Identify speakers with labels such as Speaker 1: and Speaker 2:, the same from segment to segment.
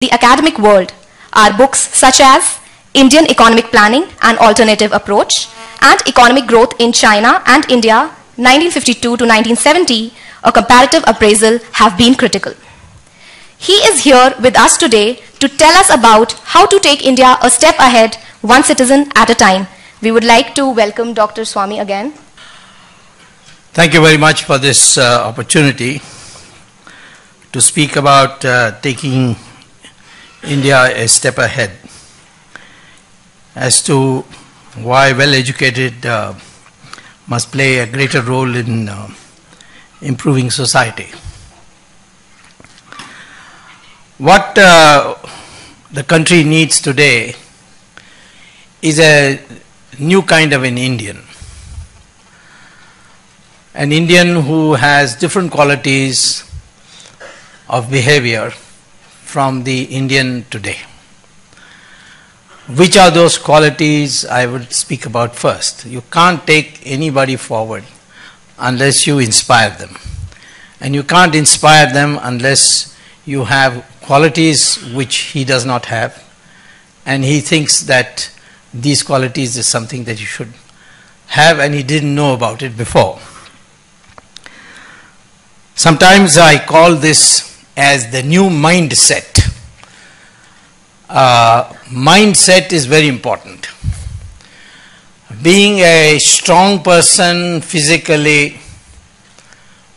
Speaker 1: the academic world are books such as Indian Economic Planning, An Alternative Approach, and Economic Growth in China and India, 1952 to 1970, a comparative appraisal, have been critical. He is here with us today to tell us about how to take India a step ahead, one citizen at a time. We would like to welcome Dr. Swamy again.
Speaker 2: Thank you very much for this opportunity to speak about taking India a step ahead as to why well-educated must play a greater role in improving society. What the country needs today is a new kind of an Indian who has different qualities of behavior from the Indian today. Which are those qualities I would speak about first? You can't take anybody forward unless you inspire them. And you can't inspire them unless you have qualities which he does not have. And he thinks that these qualities is something that you should have and he didn't know about it before. Sometimes I call this as the new mindset. Mindset is very important. Being a strong person physically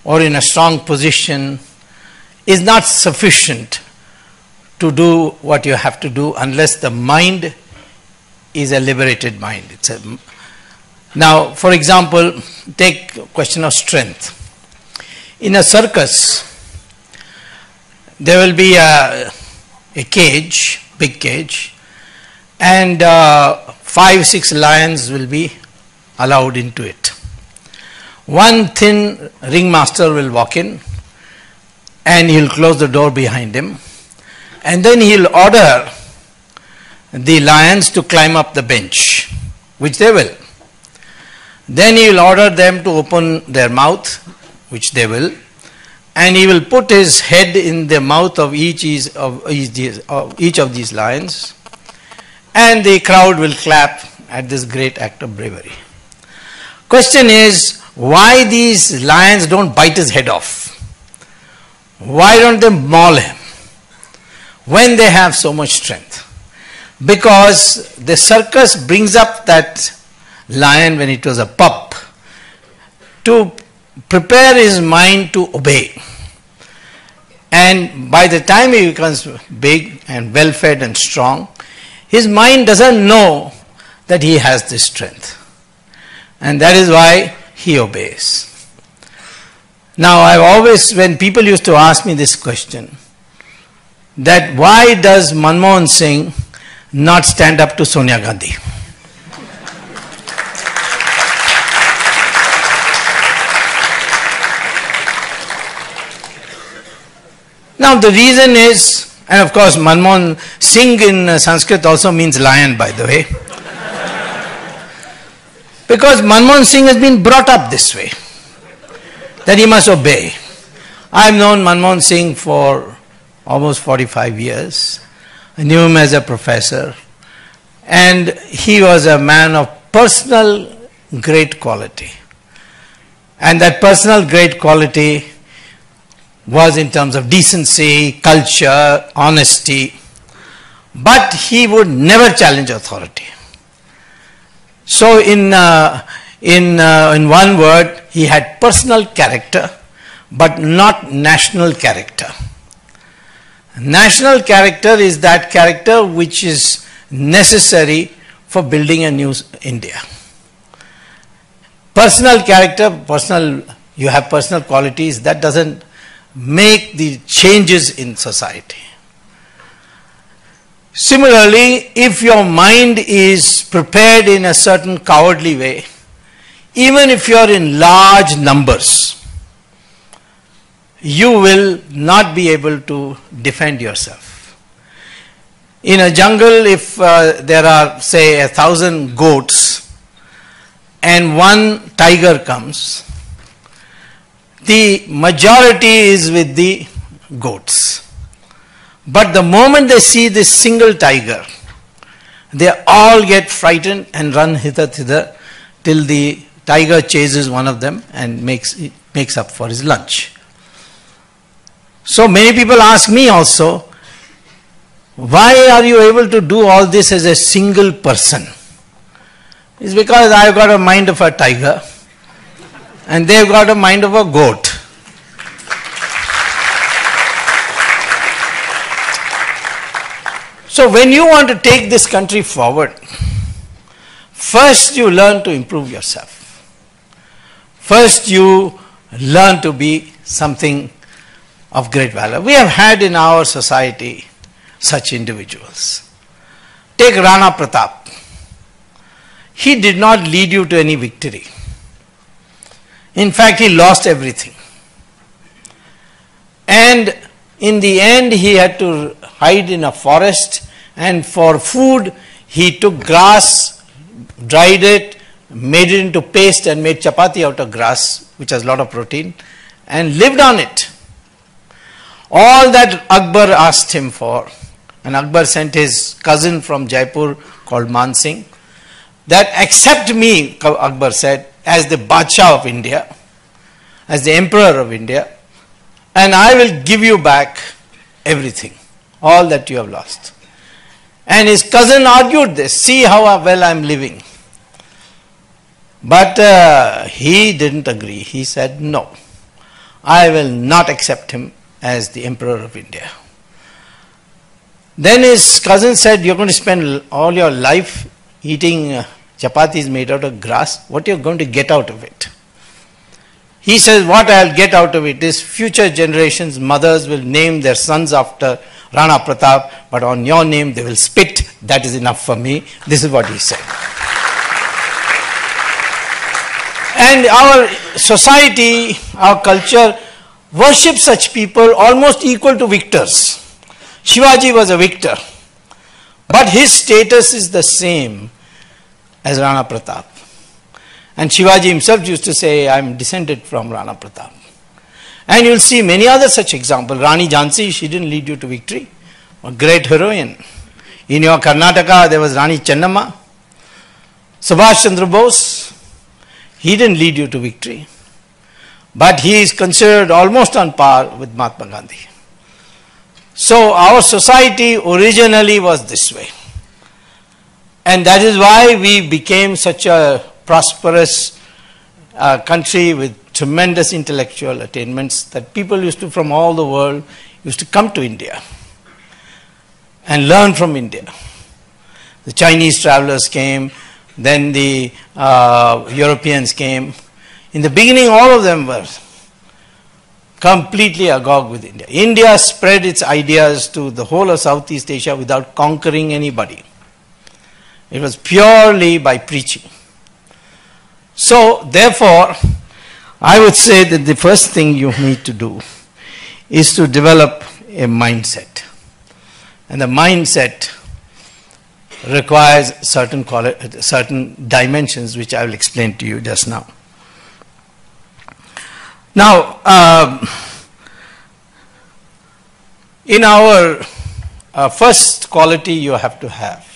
Speaker 2: or in a strong position is not sufficient to do what you have to do unless the mind is a liberated mind. Now, for example, take question of strength. In a circus, there will be a cage, big cage, and 5-6 lions will be allowed into it. One thin ringmaster will walk in and he'll close the door behind him, and then he'll order the lions to climb up the bench, which they will. Then he will order them to open their mouth, which they will, and he will put his head in the mouth of each of these lions, and the crowd will clap at this great act of bravery. Question is, why these lions don't bite his head off? Why don't they maul him when they have so much strength? Because the circus brings up that lion when it was a pup to prepare his mind to obey. And by the time he becomes big and well-fed and strong, his mind doesn't know that he has this strength. And that is why he obeys. Now, I've always, when people used to ask me this question, that why does Manmohan Singh not stand up to Sonia Gandhi? Now the reason is, and of course Manmohan Singh in Sanskrit also means lion, by the way, because Manmohan Singh has been brought up this way, that he must obey. I have known Manmohan Singh for almost 45 years. I knew him as a professor, and he was a man of personal great quality. And that personal great quality was in terms of decency, culture, honesty, but he would never challenge authority. So in one word, he had personal character, but not national character. National character is that character which is necessary for building a new India. Personal character, you have personal qualities, that doesn't make the changes in society. Similarly, if your mind is prepared in a certain cowardly way, even if you are in large numbers, you will not be able to defend yourself. In a jungle, if there are, say, 1,000 goats and one tiger comes, the majority is with the goats. But the moment they see this single tiger, they all get frightened and run hither thither till the tiger chases one of them and makes up for his lunch. So many people ask me also, why are you able to do all this as a single person? It's because I've got a mind of a tiger and they've got a mind of a goat. So when you want to take this country forward, first you learn to improve yourself. First you learn to be something of great value. We have had in our society such individuals. Take Rana Pratap. He did not lead you to any victory. In fact, he lost everything. And in the end, he had to hide in a forest, and for food, he took grass, dried it, made it into paste and made chapati out of grass, which has a lot of protein, and lived on it. All that Akbar asked him for, and Akbar sent his cousin from Jaipur called Man Singh, that accept me, Akbar said, as the Badshah of India, as the Emperor of India, and I will give you back everything, all that you have lost. And his cousin argued this, see how well I am living. But he didn't agree. He said, no, I will not accept him as the Emperor of India. Then his cousin said, you're going to spend all your life eating chapatis made out of grass. What are you going to get out of it? He says, what I'll get out of it is future generations, mothers will name their sons after Rana Pratap, but on your name they will spit. That is enough for me. This is what he said. And our society, our culture worships such people almost equal to victors. Shivaji was a victor, but his status is the same as Rana Pratap. And Shivaji himself used to say, I am descended from Rana Pratap. And you will see many other such examples. Rani Jhansi, she didn't lead you to victory. A great heroine. In your Karnataka, there was Rani Chennamma. Subhash Chandra Bose, he didn't lead you to victory. But he is considered almost on par with Mahatma Gandhi. So our society originally was this way. And that is why we became such a prosperous country with tremendous intellectual attainments that people used to, from all the world, used to come to India and learn from India. The Chinese travelers came, then the Europeans came. In the beginning, all of them were completely agog with India. India spread its ideas to the whole of Southeast Asia without conquering anybody. It was purely by preaching. So, therefore, I would say that the first thing you need to do is to develop a mindset. And the mindset requires certain dimensions which I will explain to you just now. Now, in our first quality you have to have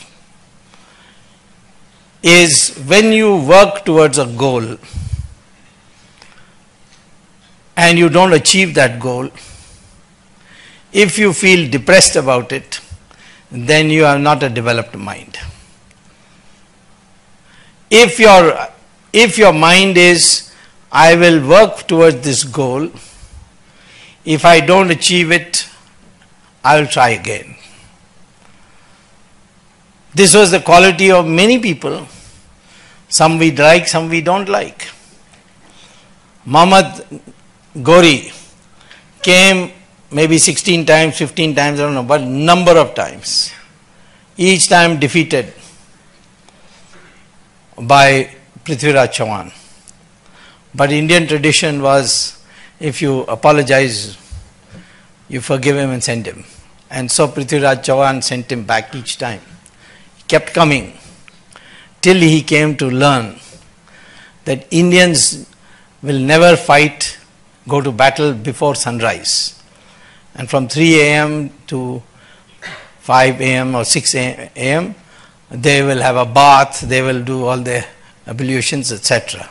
Speaker 2: is when you work towards a goal and you don't achieve that goal, if you feel depressed about it, then you are not a developed mind. If your mind is, I will work towards this goal, if I don't achieve it, I will try again. This was the quality of many people. Some we like, some we don't like. Muhammad Ghori came maybe 16 times, 15 times, I don't know, but number of times. Each time defeated by Prithviraj Chauhan. But Indian tradition was, if you apologize, you forgive him and send him. And so Prithviraj Chauhan sent him back each time. He kept coming till he came to learn that Indians will never fight, go to battle before sunrise. And from 3 a.m. to 5 a.m. or 6 a.m., they will have a bath, they will do all their ablutions, etc.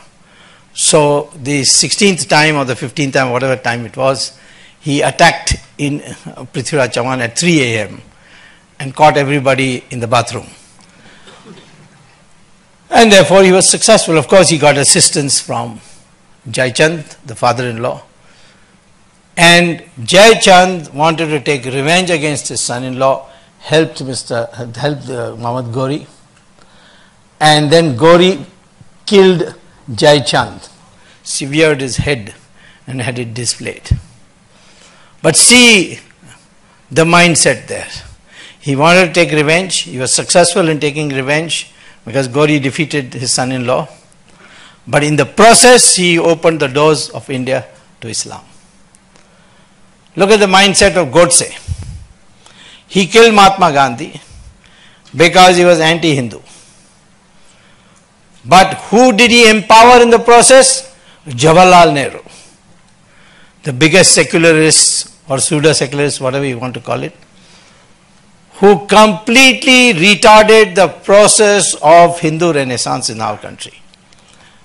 Speaker 2: So the 16th time or the 15th time, whatever time it was, he attacked in Prithviraj Chauhan at 3 a.m. and caught everybody in the bathroom. And therefore he was successful. Of course, he got assistance from Jai Chand, the father-in-law. And Jai Chand wanted to take revenge against his son-in-law, helped Muhammad Ghori. And then Ghori killed Jai Chand, severed his head and had it displayed. But see the mindset there. He wanted to take revenge. He was successful in taking revenge because Ghori defeated his son-in-law. But in the process, he opened the doors of India to Islam. Look at the mindset of Godse. He killed Mahatma Gandhi because he was anti-Hindu. But who did he empower in the process? Jawaharlal Nehru, the biggest secularist or pseudo-secularist, whatever you want to call it, who completely retarded the process of Hindu Renaissance in our country.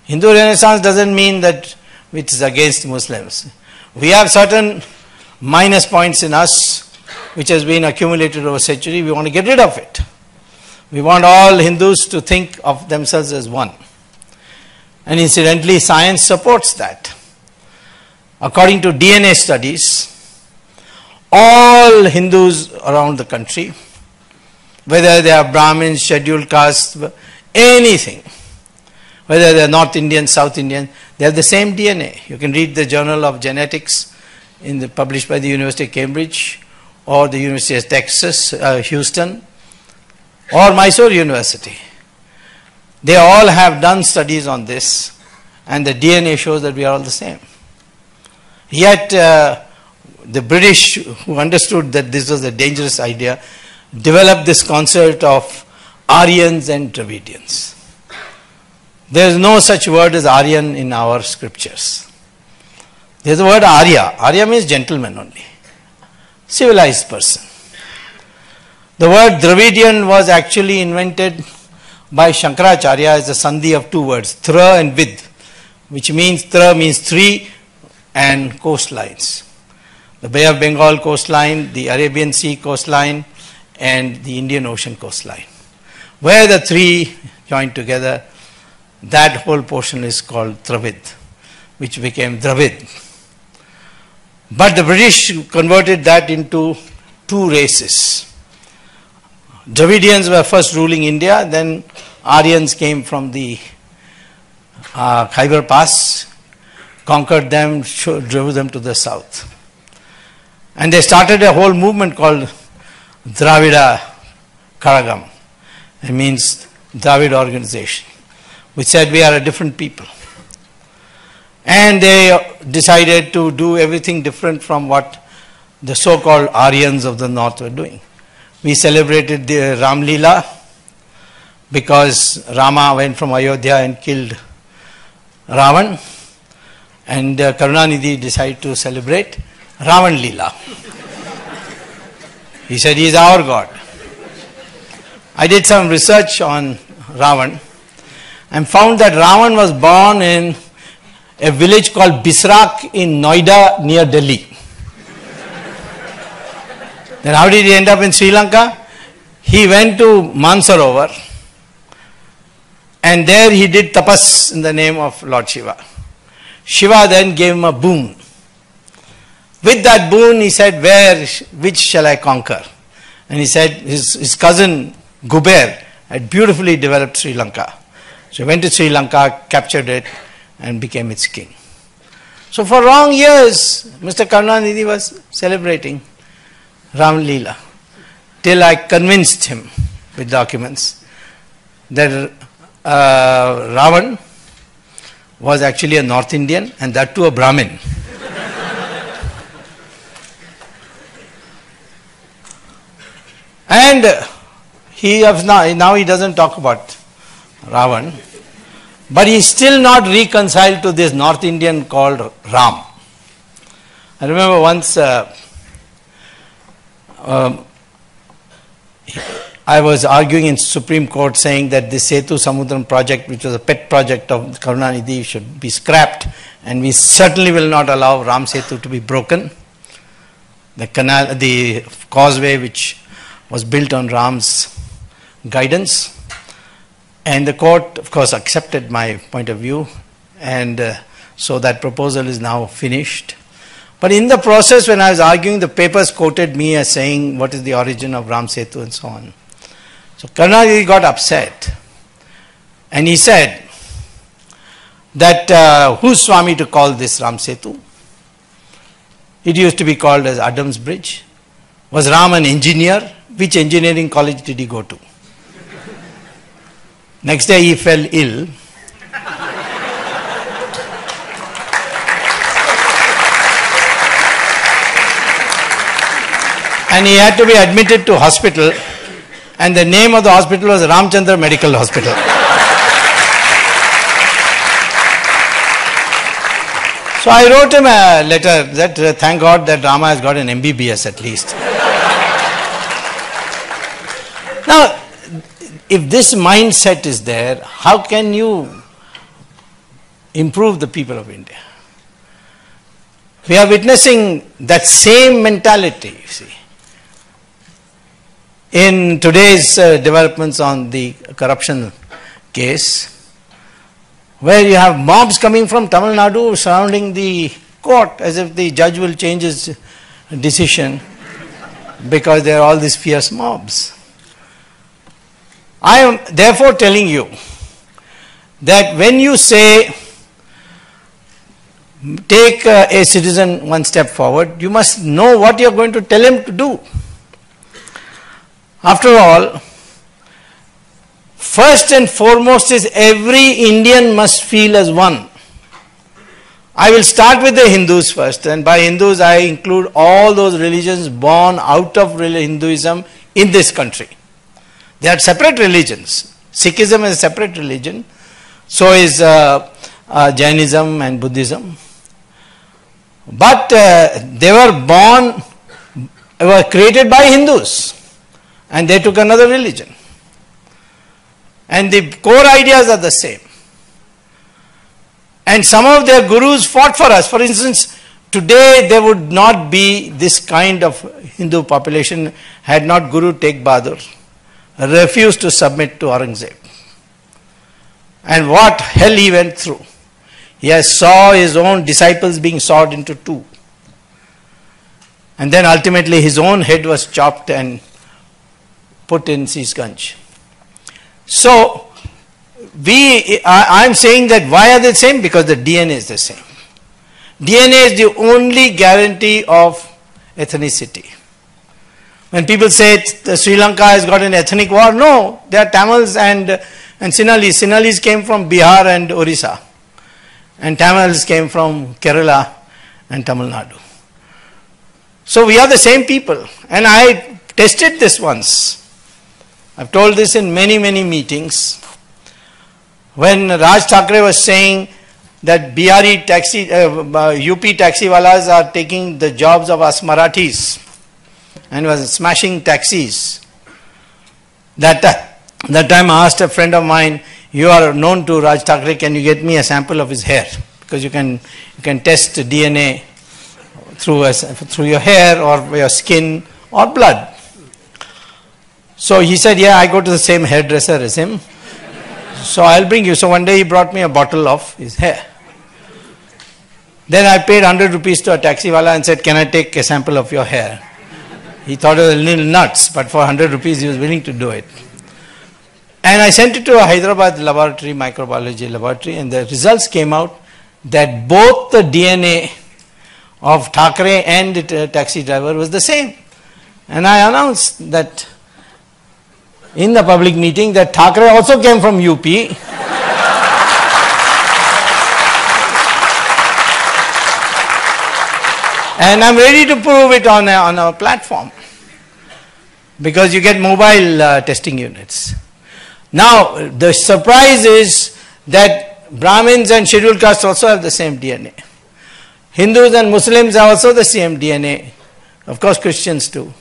Speaker 2: Hindu Renaissance doesn't mean that it is against Muslims. We have certain minus points in us which has been accumulated over centuries. We want to get rid of it. We want all Hindus to think of themselves as one. And incidentally, science supports that. According to DNA studies, all Hindus around the country, whether they are Brahmins, scheduled castes, anything, whether they are North Indian, South Indian, they have the same DNA. You can read the Journal of Genetics published by the University of Cambridge or the University of Texas, Houston, or Mysore University. They all have done studies on this, and the DNA shows that we are all the same. Yet the British, who understood that this was a dangerous idea, developed this concept of Aryans and Dravidians. There is no such word as Aryan in our scriptures. There is the word Arya. Arya means gentleman only, civilized person. The word Dravidian was actually invented by Shankaracharya as a sandhi of two words, Thra and Vid, which means Thra means three and coastlines. The Bay of Bengal coastline, the Arabian Sea coastline, and the Indian Ocean coastline. Where the three joined together, that whole portion is called Dravid, which became Dravid. But the British converted that into two races. Dravidians were first ruling India, then Aryans came from the Khyber Pass, conquered them, drove them to the south. And they started a whole movement called Dravida Karagam. It means Dravid organization, which said we are a different people. And they decided to do everything different from what the so-called Aryans of the north were doing. We celebrated the Ram Leela because Rama went from Ayodhya and killed Ravan, and Karunanidhi decided to celebrate Ravan Leela. He said he is our God. I did some research on Ravan and found that Ravan was born in a village called Bisrak in Noida near Delhi. Then how did he end up in Sri Lanka? He went to Mansarovar and there he did tapas in the name of Lord Shiva. Shiva then gave him a boon. With that boon he said, which shall I conquer? And he said his cousin Guber had beautifully developed Sri Lanka. So he went to Sri Lanka, captured it and became its king. So for long years Mr. Karunanidhi was celebrating Ram Leela till I convinced him with documents that Ravan was actually a North Indian and that too a Brahmin. And now he doesn't talk about Ravan, but he is still not reconciled to this North Indian called Ram. I remember once I was arguing in Supreme Court saying that the Setu Samudram project, which was a pet project of Karunanidhi, should be scrapped, and we certainly will not allow Ram Setu to be broken. The canal, the causeway which was built on Ram's guidance, and the court of course accepted my point of view, and so that proposal is now finished. But in the process, when I was arguing, the papers quoted me as saying what is the origin of Ram Setu and so on. So Karunanidhi got upset, and he said that who's Swami to call this Ram Setu? It used to be called as Adam's Bridge. Was Ram an engineer? Which engineering college did he go to? Next day he fell ill. And he had to be admitted to hospital, and the name of the hospital was Ramchandra Medical Hospital. So I wrote him a letter that thank God that Rama has got an MBBS at least. Now, if this mindset is there, how can you improve the people of India? We are witnessing that same mentality, you see, in today's developments on the corruption case, where you have mobs coming from Tamil Nadu surrounding the court as if the judge will change his decision because there are all these fierce mobs. I am therefore telling you that when you say take a citizen one step forward, you must know what you are going to tell him to do. After all, first and foremost is every Indian must feel as one. I will start with the Hindus first, and by Hindus I include all those religions born out of Hinduism in this country. They are separate religions. Sikhism is a separate religion, so is Jainism and Buddhism. But they were created by Hindus, and they took another religion. And the core ideas are the same. And some of their gurus fought for us. For instance, today there would not be this kind of Hindu population had not Guru Tegh Bahadur refused to submit to Aurangzeb. And what hell he went through. He has saw his own disciples being sawed into two. And then ultimately his own head was chopped and put in Sisganj. So, I am saying that why are they the same? Because the DNA is the same. DNA is the only guarantee of ethnicity. When people say Sri Lanka has got an ethnic war, no, they are Tamils and Sinhalese. Sinhalese came from Bihar and Orissa, and Tamils came from Kerala and Tamil Nadu. So we are the same people, and I tested this once. I've told this in many meetings. When Raj Thackeray was saying that Bihari taxi, UP taxiwalas are taking the jobs of us Marathis and was smashing taxis. That time I asked a friend of mine, you are known to Raj Thackeray, can you get me a sample of his hair? Because you can test DNA through your hair or your skin or blood. So he said, yeah, I go to the same hairdresser as him. So I'll bring you. So one day he brought me a bottle of his hair. Then I paid 100 rupees to a taxiwala and said, can I take a sample of your hair? He thought it was a little nuts, but for 100 rupees he was willing to do it. And I sent it to a Hyderabad laboratory, microbiology laboratory, and the results came out that both the DNA of Thackeray and the taxi driver was the same. And I announced that in the public meeting that Thackeray also came from UP. And I'm ready to prove it on a platform, because you get mobile testing units. Now, the surprise is that Brahmins and scheduled castes also have the same DNA. Hindus and Muslims have also the same DNA. Of course, Christians too.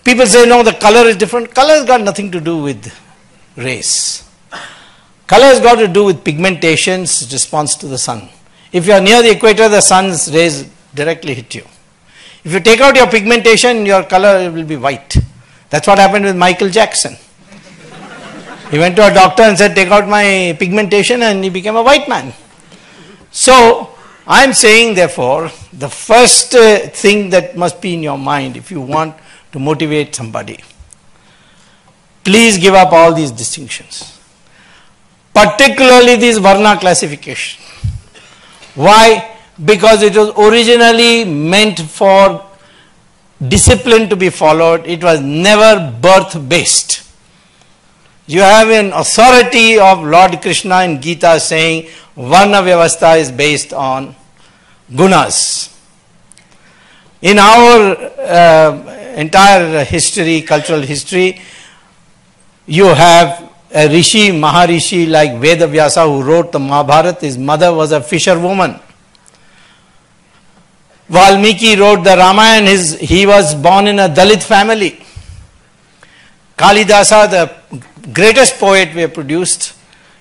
Speaker 2: People say, no, the color is different. Color has got nothing to do with race. Color has got to do with pigmentation's response to the sun. If you are near the equator, the sun's rays directly hit you. If you take out your pigmentation, your color will be white. That's what happened with Michael Jackson. He went to a doctor and said, take out my pigmentation, and he became a white man. So, I am saying, therefore, the first thing that must be in your mind if you want to motivate somebody, please give up all these distinctions, particularly this Varna classification. Why? Because it was originally meant for discipline to be followed. It was never birth-based. You have an authority of Lord Krishna in Gita saying Varna Vyavastha is based on gunas. In our entire history, cultural history, you have a rishi, Maharishi like Vedavyasa who wrote the Mahabharata. His mother was a fisherwoman. Valmiki wrote the Ramayana. He was born in a Dalit family. Kalidasa, the greatest poet we have produced,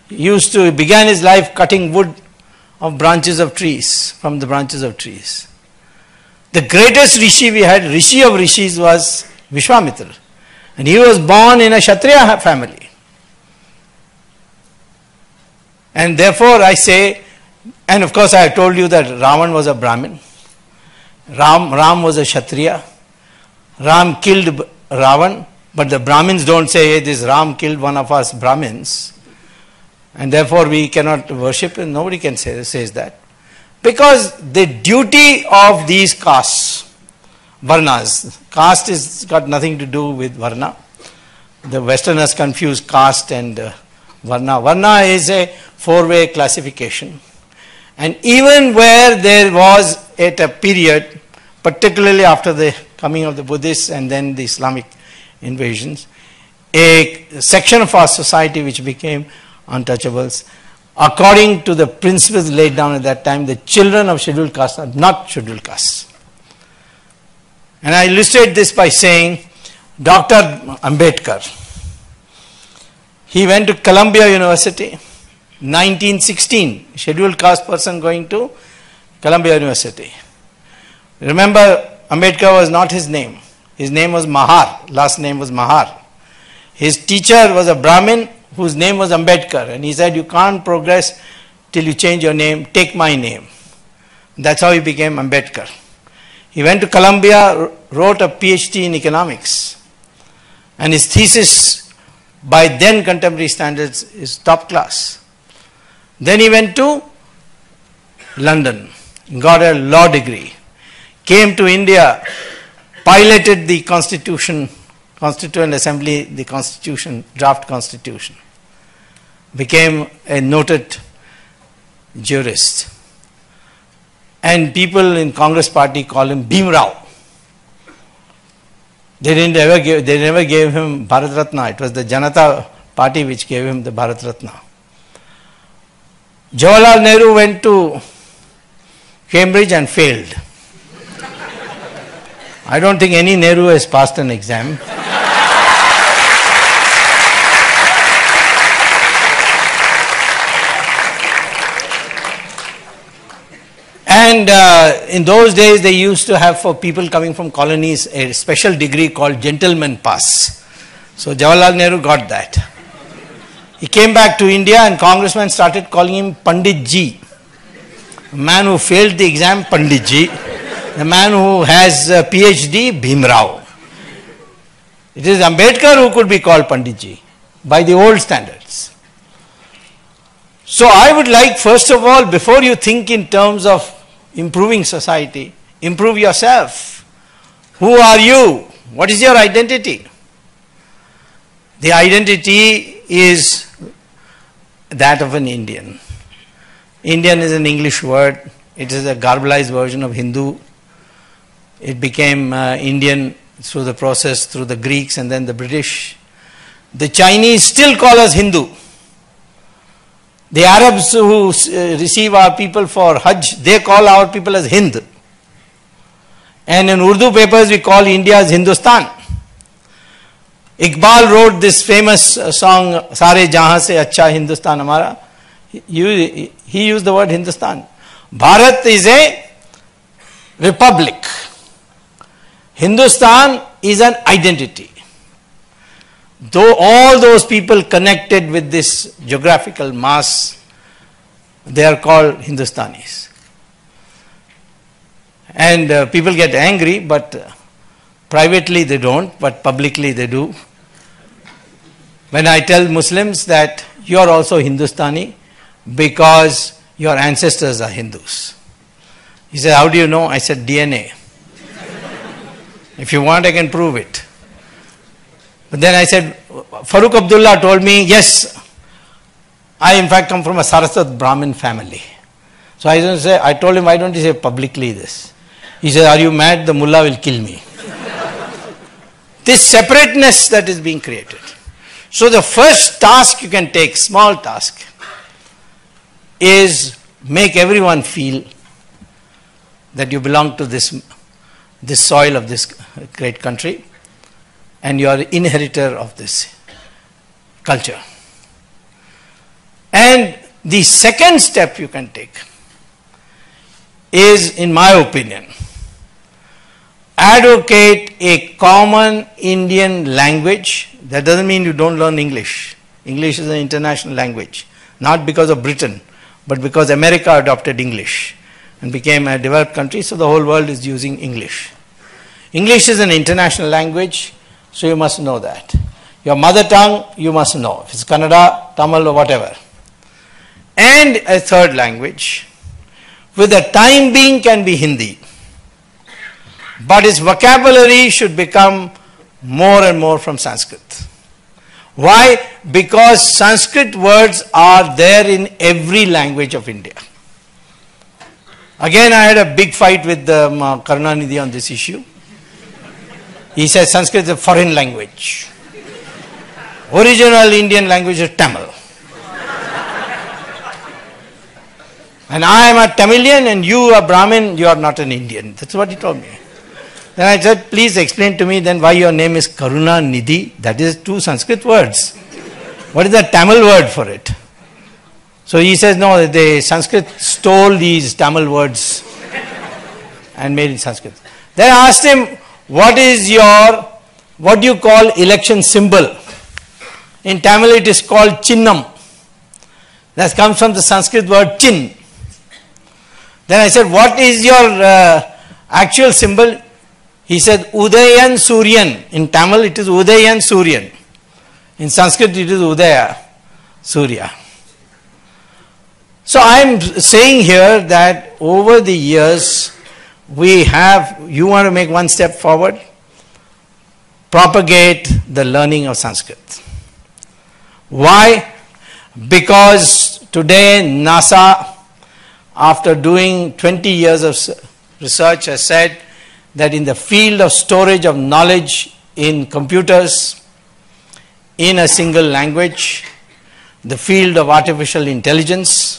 Speaker 2: began his life cutting wood of branches of trees, from the branches of trees. The greatest rishi we had, rishi of rishis, was Vishwamitra. And he was born in a Kshatriya family. And therefore I say, and of course I have told you that Ravan was a Brahmin. Ram was a Kshatriya. Ram killed Ravan, but the Brahmins don't say, hey, this Ram killed one of us Brahmins, and therefore we cannot worship him. Nobody can says that. Because the duty of these castes, Varnas, caste has got nothing to do with Varna. The Westerners confuse caste and Varna. Varna is a four-way classification. And even where there was at a period, particularly after the coming of the Buddhists and then the Islamic invasions, a section of our society which became untouchables, according to the principles laid down at that time, the children of scheduled castes are not scheduled castes. And I illustrate this by saying, Dr. Ambedkar, he went to Columbia University, 1916, scheduled caste person going to Columbia University. Remember, Ambedkar was not his name. His name was Mahar, last name was Mahar. His teacher was a Brahmin whose name was Ambedkar, and he said, you can't progress till you change your name, take my name. That's how he became Ambedkar. He went to Columbia, wrote a PhD in economics, and his thesis by then contemporary standards is top class. Then he went to London, got a law degree, came to India, piloted the Constitution, Constituent Assembly, the Constitution, draft Constitution, became a noted jurist. And people in Congress party call him Bhimrao. They never gave him Bharat Ratna. It was the Janata party which gave him the Bharat Ratna. Jawaharlal Nehru went to Cambridge and failed. I don't think any Nehru has passed an exam. And in those days they used to have for people coming from colonies a special degree called gentleman pass. So Jawaharlal Nehru got that. He came back to India and congressmen started calling him Pandit Ji. A man who failed the exam, Pandit Ji. The man who has a PhD, Bhimrao. It is Ambedkar who could be called Pandit Ji by the old standards. So I would like, first of all, before you think in terms of improving society, improve yourself. Who are you? What is your identity? The identity is that of an Indian. Indian is an English word. It is a garbalized version of Hindu. It became Indian through the process, through the Greeks and then the British. The Chinese still call us Hindu. The Arabs who receive our people for Hajj, they call our people as Hind. And in Urdu papers we call India as Hindustan. Iqbal wrote this famous song, Sare Jahan Se Acha Hindustan Hamara. He used the word Hindustan. Bharat is a republic. Hindustan is an identity. Though all those people connected with this geographical mass, they are called Hindustanis. And people get angry, but privately they don't, but publicly they do. When I tell Muslims that you are also Hindustani because your ancestors are Hindus. He said, how do you know? I said, DNA. If you want, I can prove it. But then I said, Farooq Abdullah told me, yes, I in fact come from a Saraswat Brahmin family. So I told him, why don't you say publicly this? He said, are you mad? The mullah will kill me. This separateness that is being created. So the first task you can take, small task, is make everyone feel that you belong to this soil of this great country and you are the inheritor of this culture. And the second step you can take is, in my opinion, advocate a common Indian language. That doesn't mean you don't learn English. English is an international language, not because of Britain, but because America adopted English and became a developed country, so the whole world is using English. English is an international language, so you must know that. Your mother tongue, you must know. If it's Kannada, Tamil or whatever. And a third language, with the time being, can be Hindi. But its vocabulary should become more and more from Sanskrit. Why? Because Sanskrit words are there in every language of India. Again, I had a big fight with Karunanidhi on this issue. He says Sanskrit is a foreign language. Original Indian language is Tamil. And I am a Tamilian and you are Brahmin, you are not an Indian. That's what he told me. Then I said, please explain to me then why your name is Karunanidhi. That is two Sanskrit words. What is the Tamil word for it? So he says, no, the Sanskrit stole these Tamil words and made it Sanskrit. Then I asked him, what do you call election symbol? In Tamil it is called Chinnam. That comes from the Sanskrit word chin. Then I said, what is your actual symbol? He said, Udayan Suryan. In Tamil it is Udayan Suryan. In Sanskrit it is Udaya Surya. So I am saying here that over the years you want to make one step forward, propagate the learning of Sanskrit. Why? Because today NASA, after doing 20 years of research, has said that in the field of storage of knowledge in computers, in a single language, the field of artificial intelligence,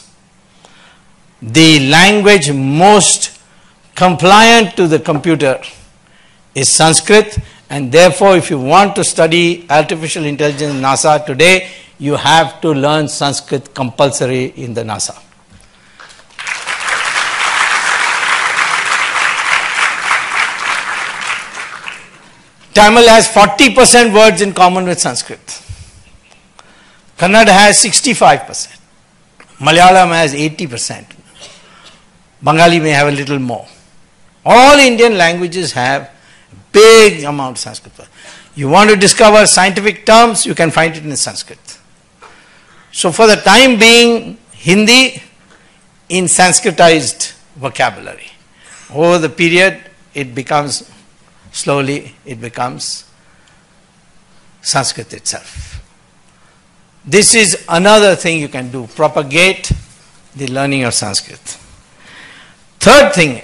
Speaker 2: the language most compliant to the computer is Sanskrit, and therefore if you want to study artificial intelligence in NASA today, you have to learn Sanskrit compulsory in the NASA. Tamil has 40% words in common with Sanskrit. Kannada has 65%. Malayalam has 80%. Bengali may have a little more. All Indian languages have big amount of Sanskrit. You want to discover scientific terms, you can find it in Sanskrit. So for the time being, Hindi in Sanskritized vocabulary. Over the period, slowly it becomes Sanskrit itself. This is another thing you can do, propagate the learning of Sanskrit. Third thing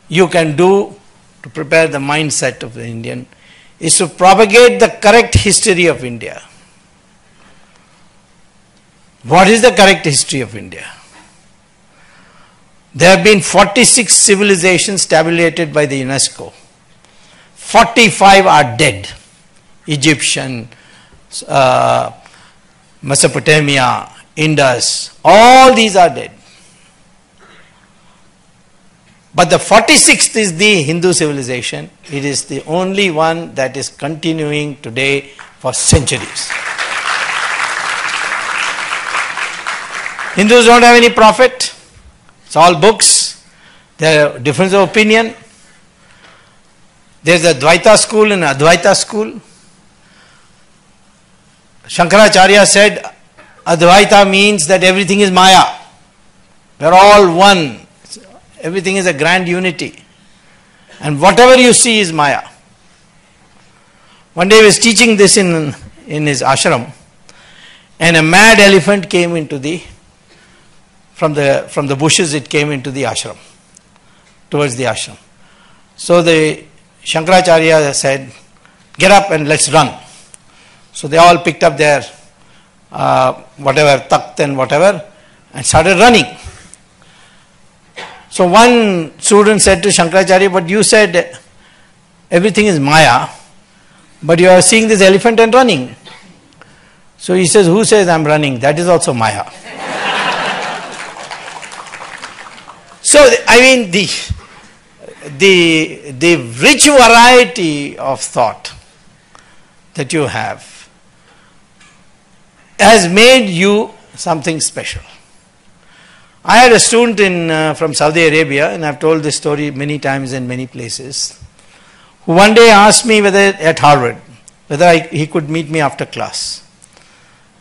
Speaker 2: you can do to prepare the mindset of the Indian is to propagate the correct history of India. What is the correct history of India? There have been 46 civilizations tabulated by the UNESCO. 45 are dead. Egyptian, Mesopotamia, Indus, all these are dead. But the 46th is the Hindu civilization. It is the only one that is continuing today for centuries. Hindus don't have any prophet. It's all books. There are difference of opinion. There's a Dvaita school and Advaita school. Shankaracharya said Advaita means that everything is Maya. We are all one. Everything is a grand unity. And whatever you see is Maya. One day he was teaching this in his ashram, and a mad elephant came into from the bushes, it came into the ashram, towards the ashram. So the Shankaracharya said, get up and let's run. So they all picked up their whatever, takht and whatever, and started running. So one student said to Shankaracharya, but you said everything is Maya, but you are seeing this elephant and running. So he says, who says I am running? That is also Maya. So I mean the rich variety of thought that you have has made you something special. I had a student from Saudi Arabia, and I've told this story many times in many places, who one day asked me whether at Harvard, whether he could meet me after class.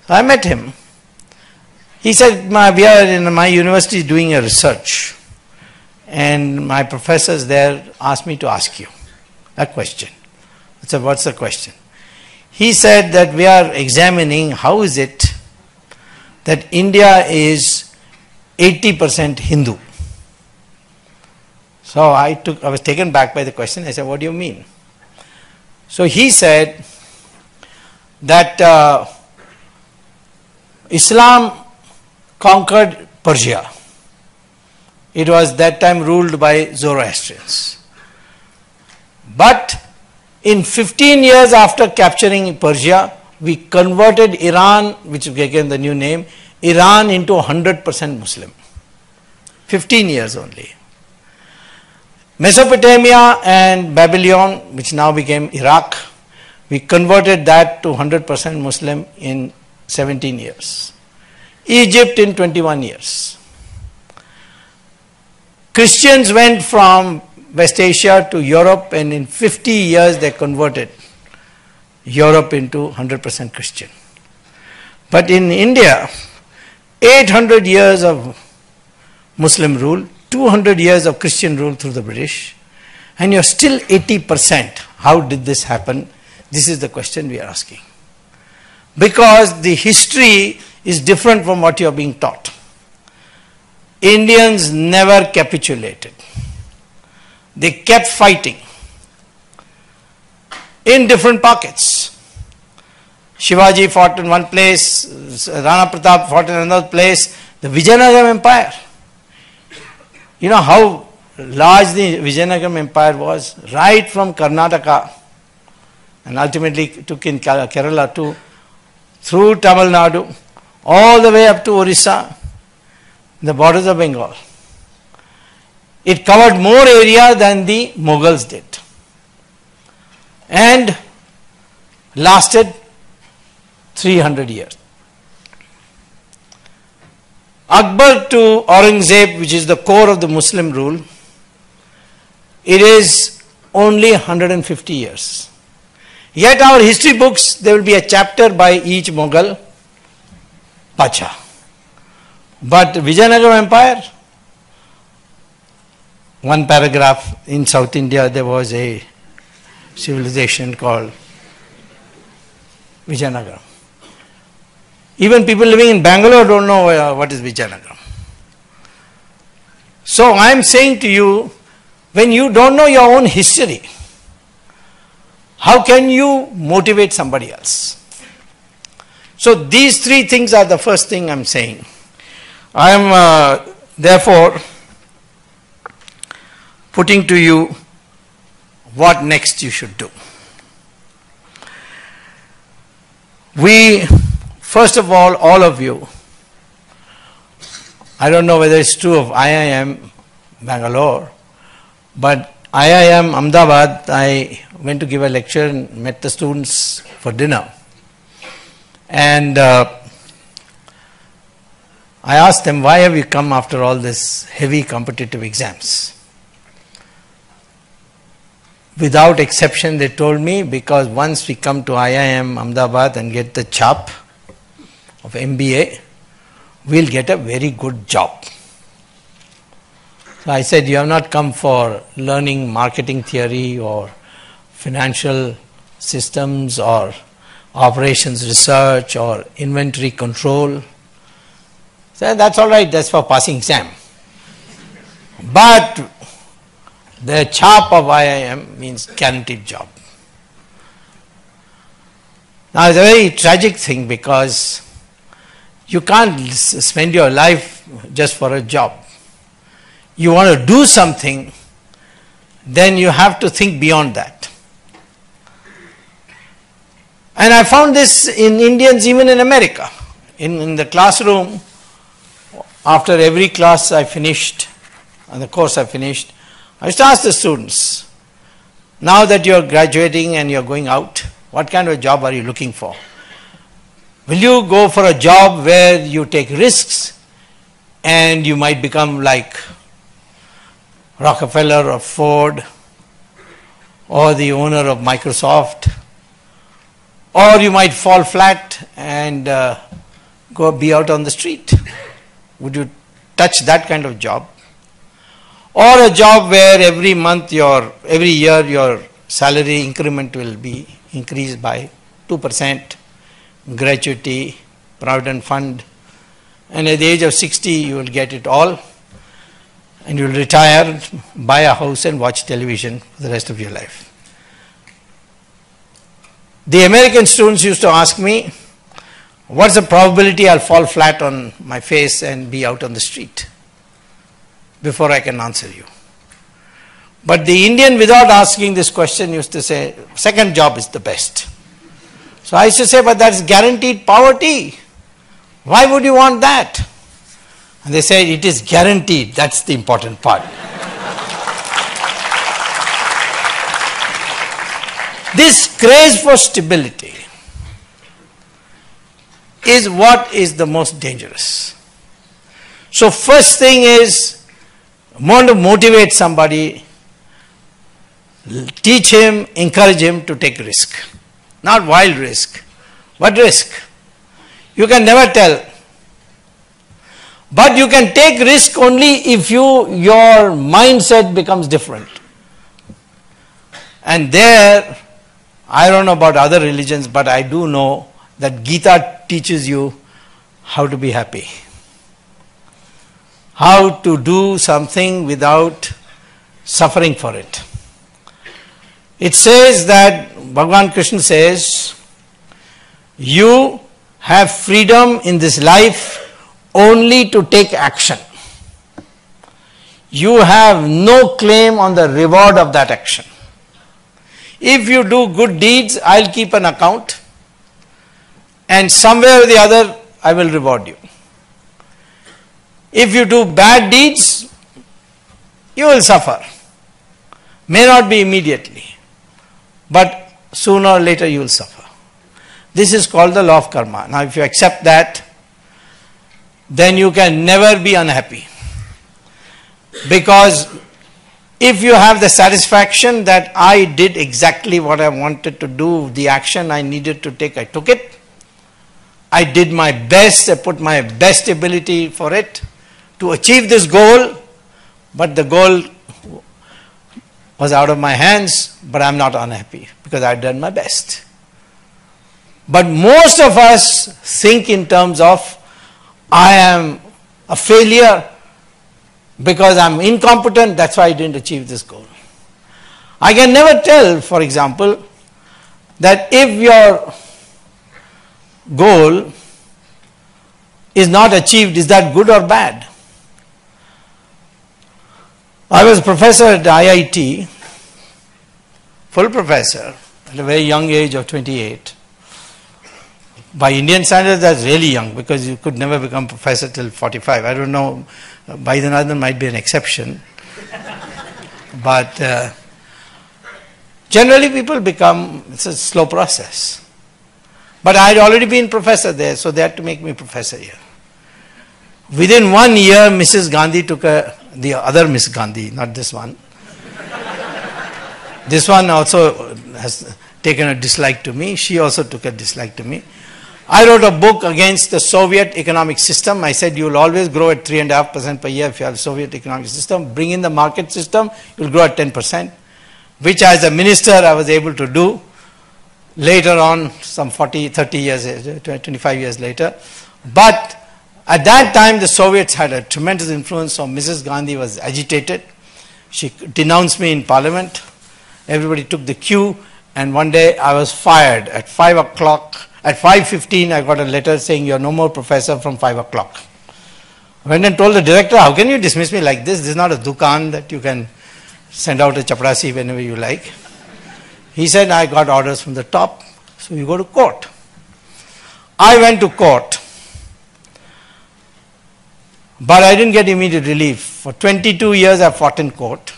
Speaker 2: So I met him. He said, we are in my university doing a research, and my professors there asked me to ask you a question. I said, what's the question? He said that we are examining how is it that India is 80% Hindu. So I was taken back by the question. I said, what do you mean? So he said that Islam conquered Persia. It was that time ruled by Zoroastrians. But in 15 years after capturing Persia, we converted Iran, which became the new name, Iran into 100% Muslim. 15 years only. Mesopotamia and Babylon, which now became Iraq, we converted that to 100% Muslim in 17 years. Egypt in 21 years. Christians went from West Asia to Europe, and in 50 years they converted Europe into 100% Christian. But in India, 800 years of Muslim rule, 200 years of Christian rule through the British, and you're still 80%. How did this happen? This is the question we are asking. Because the history is different from what you are being taught. Indians never capitulated. They kept fighting in different pockets. Shivaji fought in one place, Rana Pratap fought in another place, the Vijayanagara Empire. You know how large the Vijayanagara Empire was, right from Karnataka, and ultimately took in Kerala too, through Tamil Nadu, all the way up to Orissa, the borders of Bengal. It covered more area than the Mughals did, and lasted 300 years. Akbar to Aurangzeb, which is the core of the Muslim rule, it is only 150 years. Yet our history books, there will be a chapter by each Mughal Pacha. But Vijayanagara Empire, one paragraph, in South India there was a civilization called Vijayanagara. Even people living in Bangalore don't know what is Vijayanagara. So I am saying to you, when you don't know your own history, how can you motivate somebody else? So these three things are the first thing I am saying. I am therefore putting to you what next you should do. We, first of all of you, I don't know whether it's true of IIM Bangalore, but IIM Ahmedabad, I went to give a lecture and met the students for dinner. And I asked them, why have you come after all this heavy competitive exams? Without exception, they told me, because once we come to IIM Ahmedabad and get the chap of MBA, we'll get a very good job. So I said, you have not come for learning marketing theory or financial systems or operations research or inventory control. So that's all right, that's for passing exam. But the chap of IIM means guaranteed job. Now it's a very tragic thing, because you can't spend your life just for a job. You want to do something, then you have to think beyond that. And I found this in Indians, even in America. In the classroom, after every class I finished, and the course I finished, I used to ask the students, now that you are graduating and you are going out, what kind of a job are you looking for? Will you go for a job where you take risks and you might become like Rockefeller or Ford or the owner of Microsoft, or you might fall flat and go be out on the street? Would you touch that kind of job? Or a job where every year your salary increment will be increased by 2%, gratuity, provident fund, and at the age of 60 you will get it all, and you will retire, buy a house and watch television for the rest of your life. The American students used to ask me, what's the probability I'll fall flat on my face and be out on the street before I can answer you? But the Indian, without asking this question, used to say, second job is the best. So I used to say, but that's guaranteed poverty. Why would you want that? And they said, it is guaranteed. That's the important part. This craze for stability is what is the most dangerous. So first thing is, want to motivate somebody, teach him, encourage him to take risk. Not wild risk, but risk. You can never tell. But you can take risk only if your mindset becomes different. And there, I don't know about other religions, but I do know that Gita teaches you how to be happy. How to do something without suffering for it. It says that, Bhagavan Krishna says, you have freedom in this life only to take action. You have no claim on the reward of that action. If you do good deeds, I'll keep an account, and somewhere or the other I will reward you. If you do bad deeds, you will suffer. May not be immediately, but sooner or later you will suffer. This is called the law of karma. Now if you accept that, then you can never be unhappy. Because if you have the satisfaction that I did exactly what I wanted to do, the action I needed to take, I took it. I did my best, I put my best ability for it to achieve this goal, but the goal was out of my hands, but I'm not unhappy because I've done my best. But most of us think in terms of, I am a failure because I'm incompetent, that's why I didn't achieve this goal. I can never tell, for example, that if your goal is not achieved, is that good or bad? I was a professor at IIT, full professor, at a very young age of 28. By Indian standards, that's really young, because you could never become professor till 45. I don't know, Baidyanath might be an exception. But generally people become, it's a slow process. But I had already been professor there, so they had to make me professor here. Within 1 year, Mrs. Gandhi took the other Miss Gandhi, not this one. This one also has taken a dislike to me. She also took a dislike to me. I wrote a book against the Soviet economic system. I said you will always grow at 3.5% per year if you have a Soviet economic system. Bring in the market system, you will grow at 10%, which as a minister I was able to do. Later on, some 40, 30 years, 25 years later. But at that time, the Soviets had a tremendous influence, so Mrs. Gandhi was agitated. She denounced me in parliament. Everybody took the cue, and one day I was fired at 5 o'clock. At 5:15, I got a letter saying, "You are no more professor from 5 o'clock. I went and told the director, "How can you dismiss me like this? This is not a dukan that you can send out a chaprasi whenever you like." He said, "I got orders from the top, so you go to court." I went to court, but I didn't get immediate relief. For 22 years I fought in court,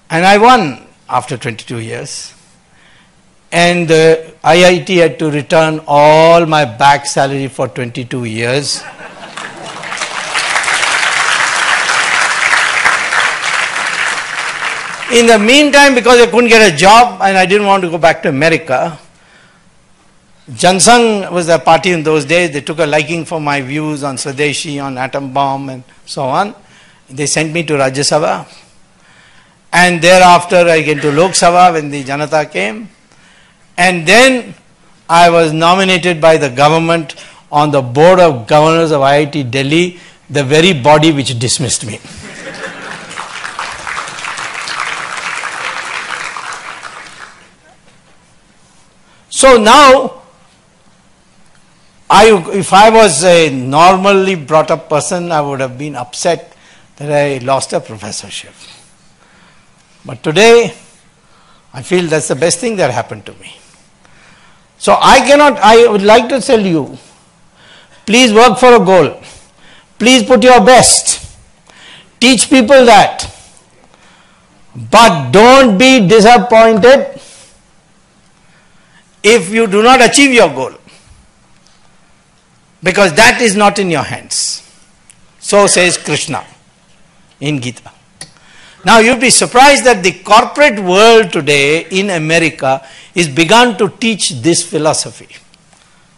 Speaker 2: and I won after 22 years. And the IIT had to return all my back salary for 22 years. In the meantime, because I couldn't get a job and I didn't want to go back to America, Jansang was a party in those days. They took a liking for my views on Swadeshi, on atom bomb and so on. They sent me to Rajya Sabha. And thereafter I came to Lok Sabha when the Janata came. And then I was nominated by the government on the board of governors of IIT Delhi, the very body which dismissed me. So now, if I was a normally brought up person, I would have been upset that I lost a professorship. But today, I feel that's the best thing that happened to me. So I would like to tell you, please work for a goal. Please put your best. Teach people that. But don't be disappointed if you do not achieve your goal, because that is not in your hands. So says Krishna in Gita. Now you'll be surprised that the corporate world today in America is begun to teach this philosophy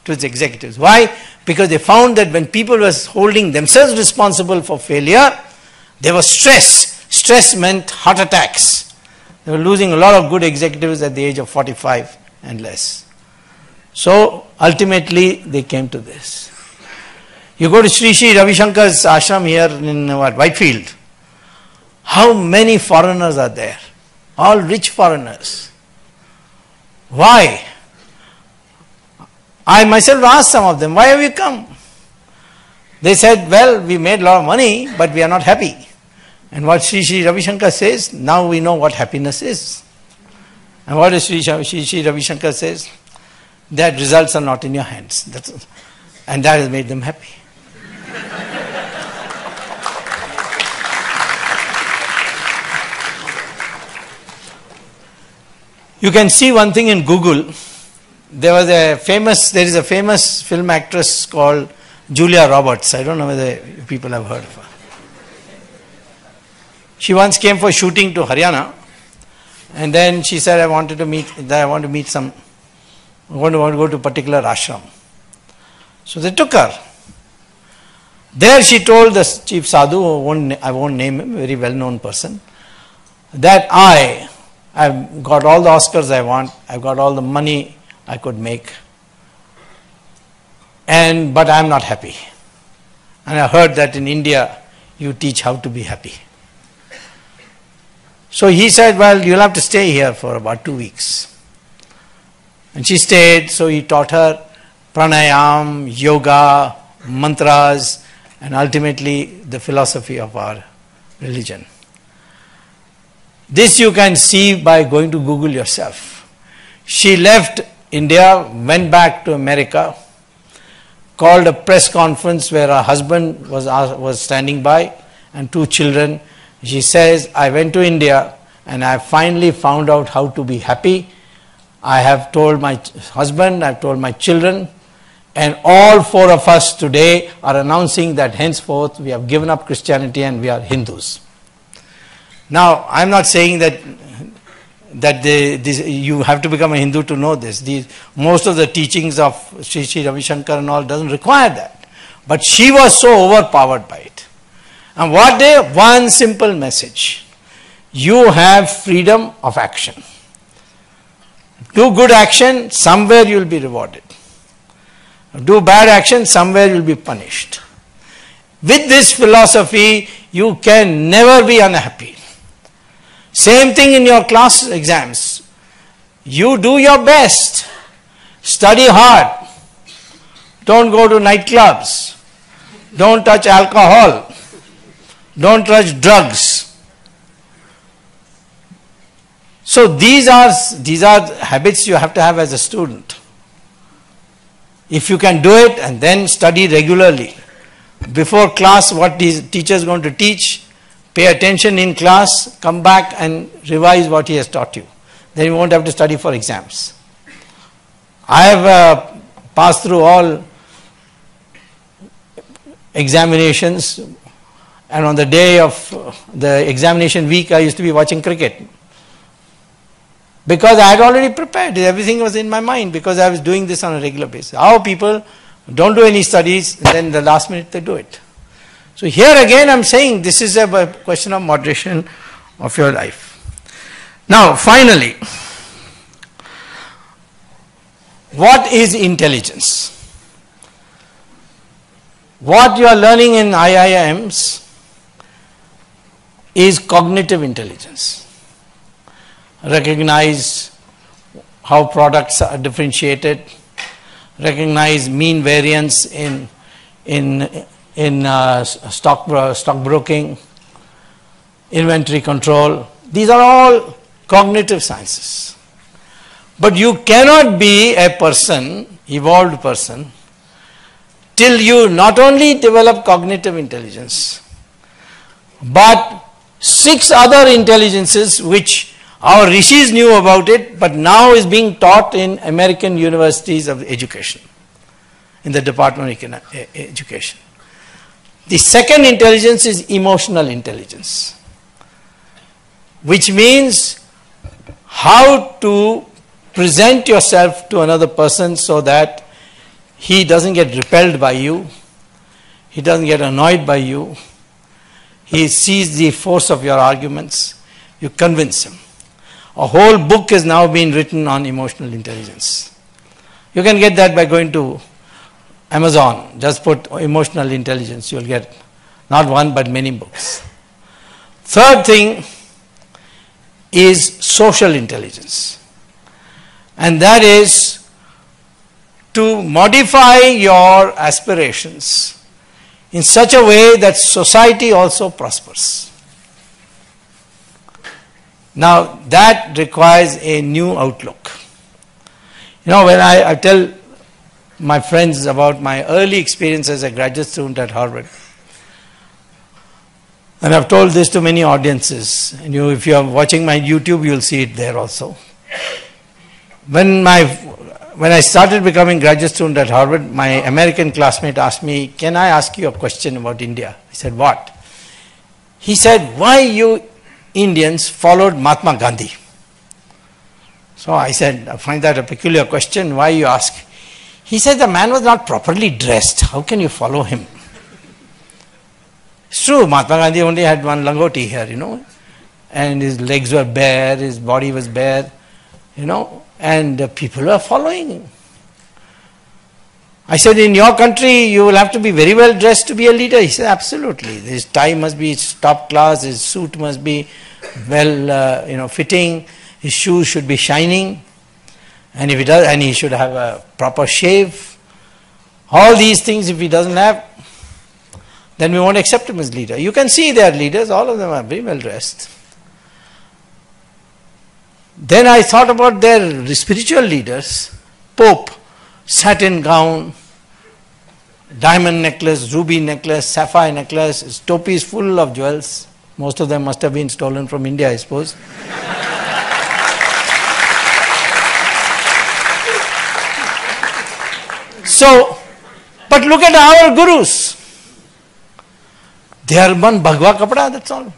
Speaker 2: to its executives. Why? Because they found that when people were holding themselves responsible for failure, there was stress. Stress meant heart attacks. They were losing a lot of good executives at the age of 45 and less. So ultimately they came to this. You go to Sri Ravi Shankar's ashram here in Whitefield. How many foreigners are there? All rich foreigners. Why? I myself asked some of them, why have you come? They said, well, we made a lot of money, but we are not happy. And what Sri Ravi Shankar says, now we know what happiness is. And what does Sri Ravi Shankar says? That results are not in your hands. And that has made them happy. You can see one thing in Google. There is a famous film actress called Julia Roberts. I don't know whether people have heard of her. She once came for shooting to Haryana, and then she said, I want to go to a particular ashram. So they took her. There she told the chief sadhu, I won't name him, a very well-known person, that I've got all the Oscars I want, I've got all the money I could make, but I'm not happy. And I heard that in India you teach how to be happy. So he said, well, you'll have to stay here for about 2 weeks. And she stayed, so he taught her pranayam, yoga, mantras, and ultimately the philosophy of our religion. This you can see by going to Google yourself. She left India, went back to America, called a press conference where her husband was standing by and 2 children. She says, I went to India and I finally found out how to be happy. I have told my husband, I have told my children, and all 4 of us today are announcing that henceforth we have given up Christianity and we are Hindus. Now, I am not saying that you have to become a Hindu to know this. Most of the teachings of Sri Ravi Shankar and all doesn't require that. But she was so overpowered by it. And what one simple message. You have freedom of action. Do good action, somewhere you will be rewarded. Do bad action, somewhere you will be punished. With this philosophy, you can never be unhappy. Same thing in your class exams. You do your best. Study hard. Don't go to nightclubs. Don't touch alcohol. Don't touch drugs. So these are habits you have to have as a student. If you can do it and then study regularly. Before class, what the teacher is going to teach, pay attention in class, come back and revise what he has taught you. Then you won't have to study for exams. I have passed through all examinations, and on the day of the examination week I used to be watching cricket. Because I had already prepared, everything was in my mind because I was doing this on a regular basis. How people don't do any studies and then the last minute they do it. So here again I am saying this is a question of moderation of your life. Now finally, what is intelligence? What you are learning in IIMs is cognitive intelligence. Recognize how products are differentiated, recognize mean variance in stock broking, inventory control. These are all cognitive sciences. But you cannot be a person, evolved person, till you not only develop cognitive intelligence, but 6 other intelligences which our rishis knew about it, but now is being taught in American universities of education, in the Department of Education. The second intelligence is emotional intelligence, which means how to present yourself to another person so that he doesn't get repelled by you, he doesn't get annoyed by you, he sees the force of your arguments, you convince him. A whole book is now being written on emotional intelligence. You can get that by going to Amazon. Just put emotional intelligence. You will get not one but many books. Third thing is social intelligence. And that is to modify your aspirations in such a way that society also prospers. Now that requires a new outlook. You know, when I tell my friends about my early experience as a graduate student at Harvard, and I've told this to many audiences, and if you are watching my YouTube, you will see it there also. When I started becoming graduate student at Harvard, my American classmate asked me, "Can I ask you a question about India?" I said, "What?" He said, "Why you Indians followed Mahatma Gandhi?" So I said, "I find that a peculiar question. Why you ask?" He said, "The man was not properly dressed. How can you follow him?" It's true, Mahatma Gandhi only had one langoti here, and his legs were bare, his body was bare, and people were following him. I said, "In your country, you will have to be very well dressed to be a leader." He said, "Absolutely. His tie must be top class, his suit must be well, fitting, his shoes should be shining, and if he does, and he should have a proper shave. All these things, if he doesn't have, then we won't accept him as leader." You can see their leaders, all of them are very well dressed. Then I thought about their spiritual leaders. Pope, satin gown, diamond necklace, ruby necklace, sapphire necklace, his topi is full of jewels. Most of them must have been stolen from India, I suppose. So, but look at our gurus. They are one Bhagwa Kapda, that's all.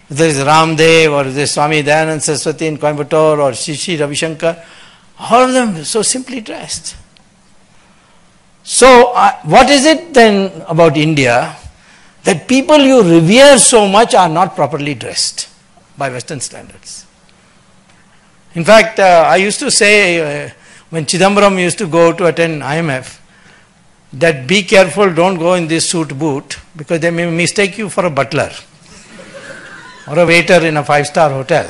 Speaker 2: There is Ramdev or there is Swami Dayanand Saraswati in Coimbatore or Shri Ravi Shankar. All of them so simply dressed. So, what is it then about India that people you revere so much are not properly dressed by Western standards? In fact, I used to say when Chidambaram used to go to attend IMF that be careful, don't go in this suit boot because they may mistake you for a butler or a waiter in a 5-star hotel.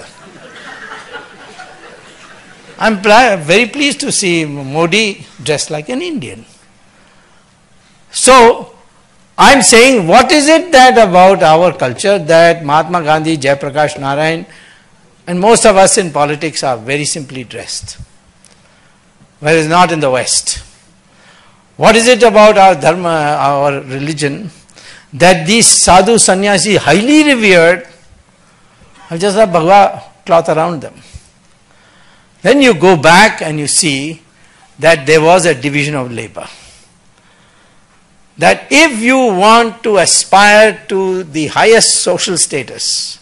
Speaker 2: I'm very pleased to see Modi dressed like an Indian. So, I'm saying, what is it that about our culture that Mahatma Gandhi, Jayaprakash Narayan, and most of us in politics are very simply dressed, whereas not in the West? What is it about our dharma, our religion, that these sadhu sannyasi, highly revered, have just a bhagwa cloth around them? Then you go back and you see that there was a division of labor. That if you want to aspire to the highest social status,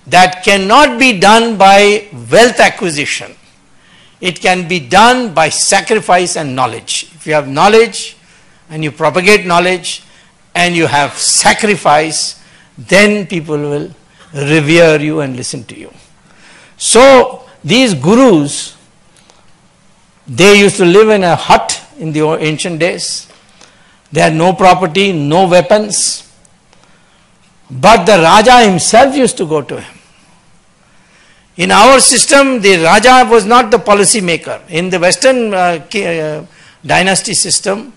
Speaker 2: that cannot be done by wealth acquisition. It can be done by sacrifice and knowledge. If you have knowledge and you propagate knowledge and you have sacrifice, then people will revere you and listen to you. So, these gurus, they used to live in a hut in the ancient days. They had no property, no weapons. But the Raja himself used to go to him. In our system, the Raja was not the policy maker. In the Western dynasty system,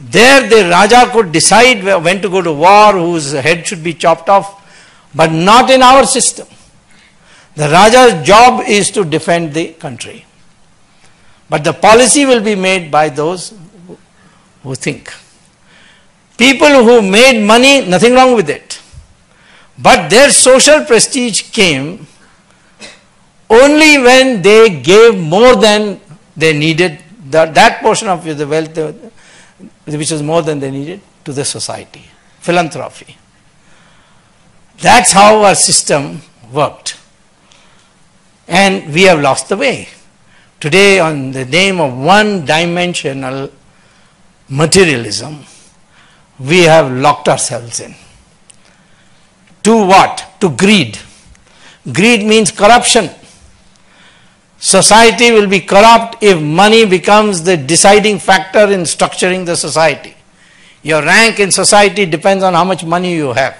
Speaker 2: there the Raja could decide when to go to war, whose head should be chopped off, but not in our system. The Raja's job is to defend the country. But the policy will be made by those who think. People who made money, nothing wrong with it. But their social prestige came only when they gave more than they needed, that portion of the wealth which was more than they needed, to the society. Philanthropy. That's how our system worked. And we have lost the way. Today, on the name of one-dimensional materialism, we have locked ourselves in. To what? To greed. Greed means corruption. Society will be corrupt if money becomes the deciding factor in structuring the society. Your rank in society depends on how much money you have.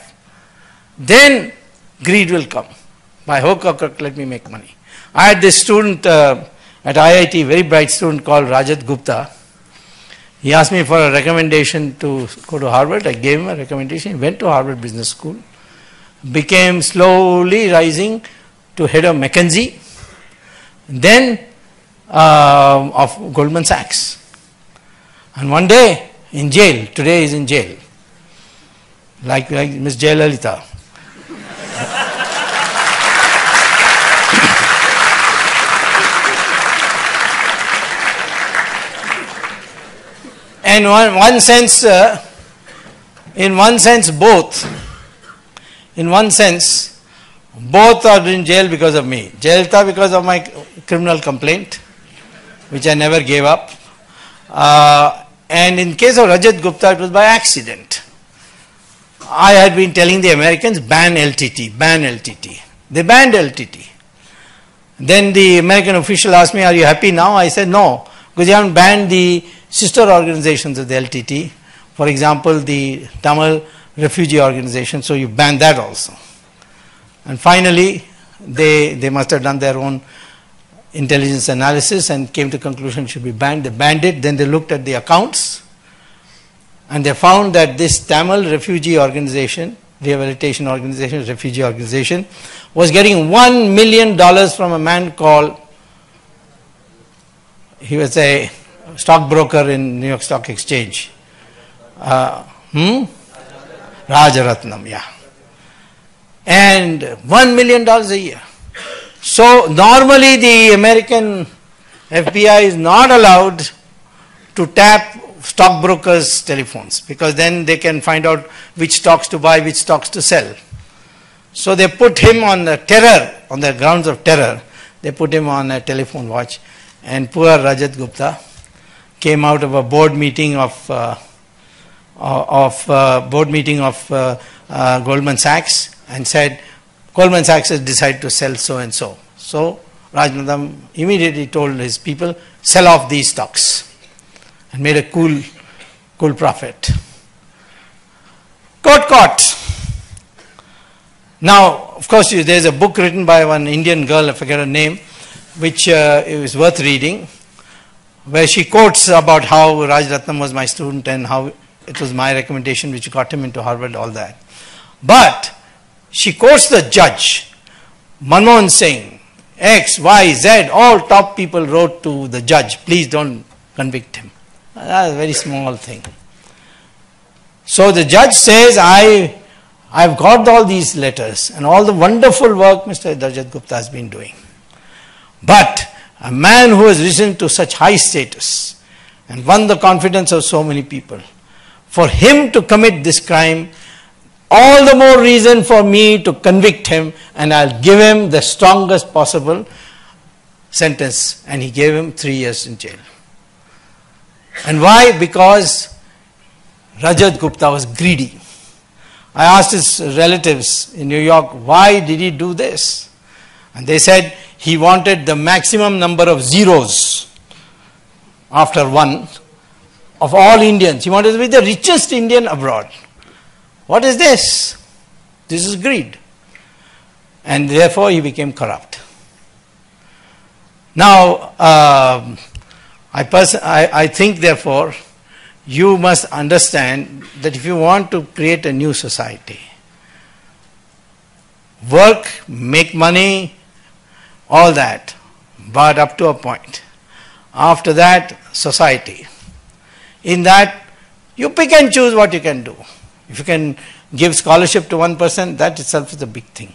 Speaker 2: Then greed will come. By hook or crook, let me make money. I had this student at IIT, very bright student called Rajat Gupta. He asked me for a recommendation to go to Harvard. I gave him a recommendation. He went to Harvard Business School, became slowly rising to head of McKinsey, then of Goldman Sachs. And one day in jail, today he is in jail, like Ms. Jayalalitha. And in one sense, both are in jail because of me. Jayalalitha because of my criminal complaint, which I never gave up. And in case of Rajat Gupta, it was by accident. I had been telling the Americans, ban LTT, ban LTT. They banned LTT. Then the American official asked me, are you happy now? I said, no, because you haven't banned the sister organizations of the LTT. For example, the Tamil refugee organization, so you banned that also. And finally, they must have done their own intelligence analysis and came to the conclusion it should be banned. They banned it, then they looked at the accounts and they found that this Tamil refugee organization, rehabilitation organization, refugee organization, was getting $1 million from a man called He was a stockbroker in New York Stock Exchange. Rajaratnam, yeah. And $1 million a year. So normally the American FBI is not allowed to tap stockbrokers' telephones, because then they can find out which stocks to buy, which stocks to sell. So they put him on the terror, on the grounds of terror, they put him on a telephone watch, and poor Rajat Gupta came out of a board meeting of Goldman Sachs and said, Goldman Sachs has decided to sell so and so. So Rajaratnam immediately told his people, sell off these stocks, and made a cool profit. Caught. Now, of course, there is a book written by one Indian girl, I forget her name, which is worth reading, where she quotes about how Rajaratnam was my student and how it was my recommendation which got him into Harvard, all that. But she quotes the judge, Manmohan Singh, X, Y, Z, all top people wrote to the judge, please don't convict him. That's a very small thing. So the judge says, I've got all these letters and all the wonderful work Mr. Rajat Gupta has been doing. But a man who has risen to such high status and won the confidence of so many people, for him to commit this crime, all the more reason for me to convict him, and I'll give him the strongest possible sentence. And he gave him 3 years in jail. And why? Because Rajat Gupta was greedy. I asked his relatives in New York, why did he do this? And they said he wanted the maximum number of zeros after one of all Indians. He wanted to be the richest Indian abroad. What is this? This is greed. And therefore he became corrupt. Now, I think therefore you must understand that if you want to create a new society, work, make money, all that, but up to a point. After that, society. In that, you pick and choose what you can do. If you can give scholarship to one person, that itself is a big thing.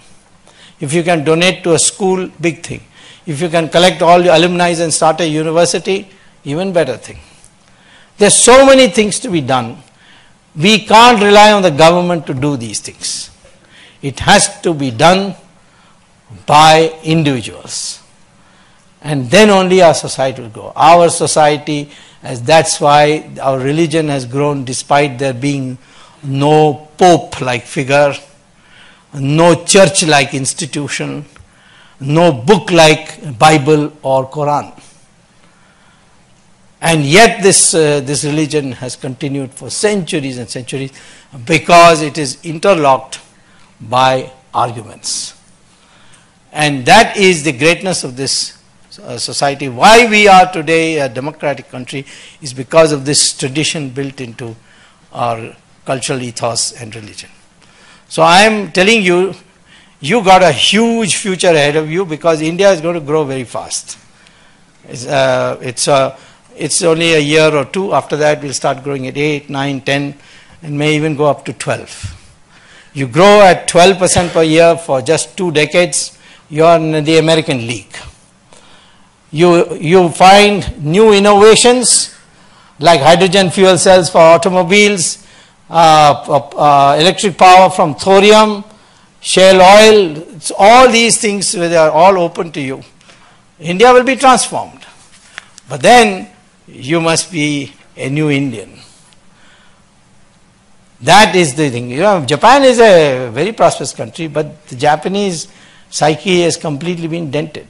Speaker 2: If you can donate to a school, big thing. If you can collect all the alumni and start a university, even better thing. There's so many things to be done. We can't rely on the government to do these things. It has to be done by individuals. And then only our society will grow. Our society, as that's why our religion has grown despite there being no pope-like figure, no church-like institution, no book-like Bible or Quran. And yet this religion has continued for centuries and centuries because it is interlocked by arguments. And that is the greatness of this society. Why we are today a democratic country is because of this tradition built into our cultural ethos and religion. So I am telling you, you got a huge future ahead of you because India is going to grow very fast. It's only a year or two. After that, we'll start growing at 8, 9, 10, and may even go up to 12. You grow at 12% per year for just 2 decades, you're in the American League. You find new innovations like hydrogen fuel cells for automobiles, electric power from thorium, shale oil, all these things, they are all open to you. India will be transformed. But then you must be a new Indian. That is the thing. You know, Japan is a very prosperous country, but the Japanese psyche has completely been dented.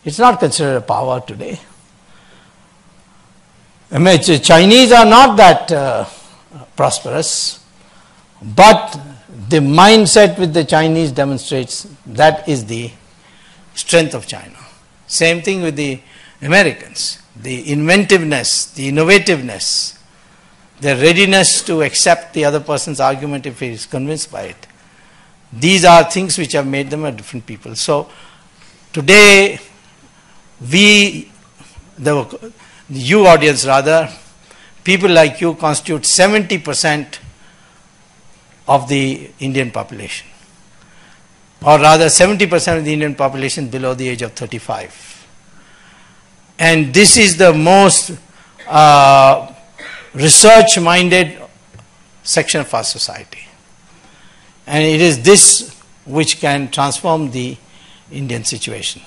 Speaker 2: It's not considered a power today. I mean, Chinese are not that prosperous, but the mindset with the Chinese demonstrates that is the strength of China. Same thing with the Americans. The inventiveness, the innovativeness, their readiness to accept the other person's argument if he is convinced by it. These are things which have made them a different people. So today we you audience rather, people like you constitute 70% of the Indian population, or rather 70% of the Indian population below the age of 35. And this is the most research-minded section of our society. And it is this which can transform the Indian situation.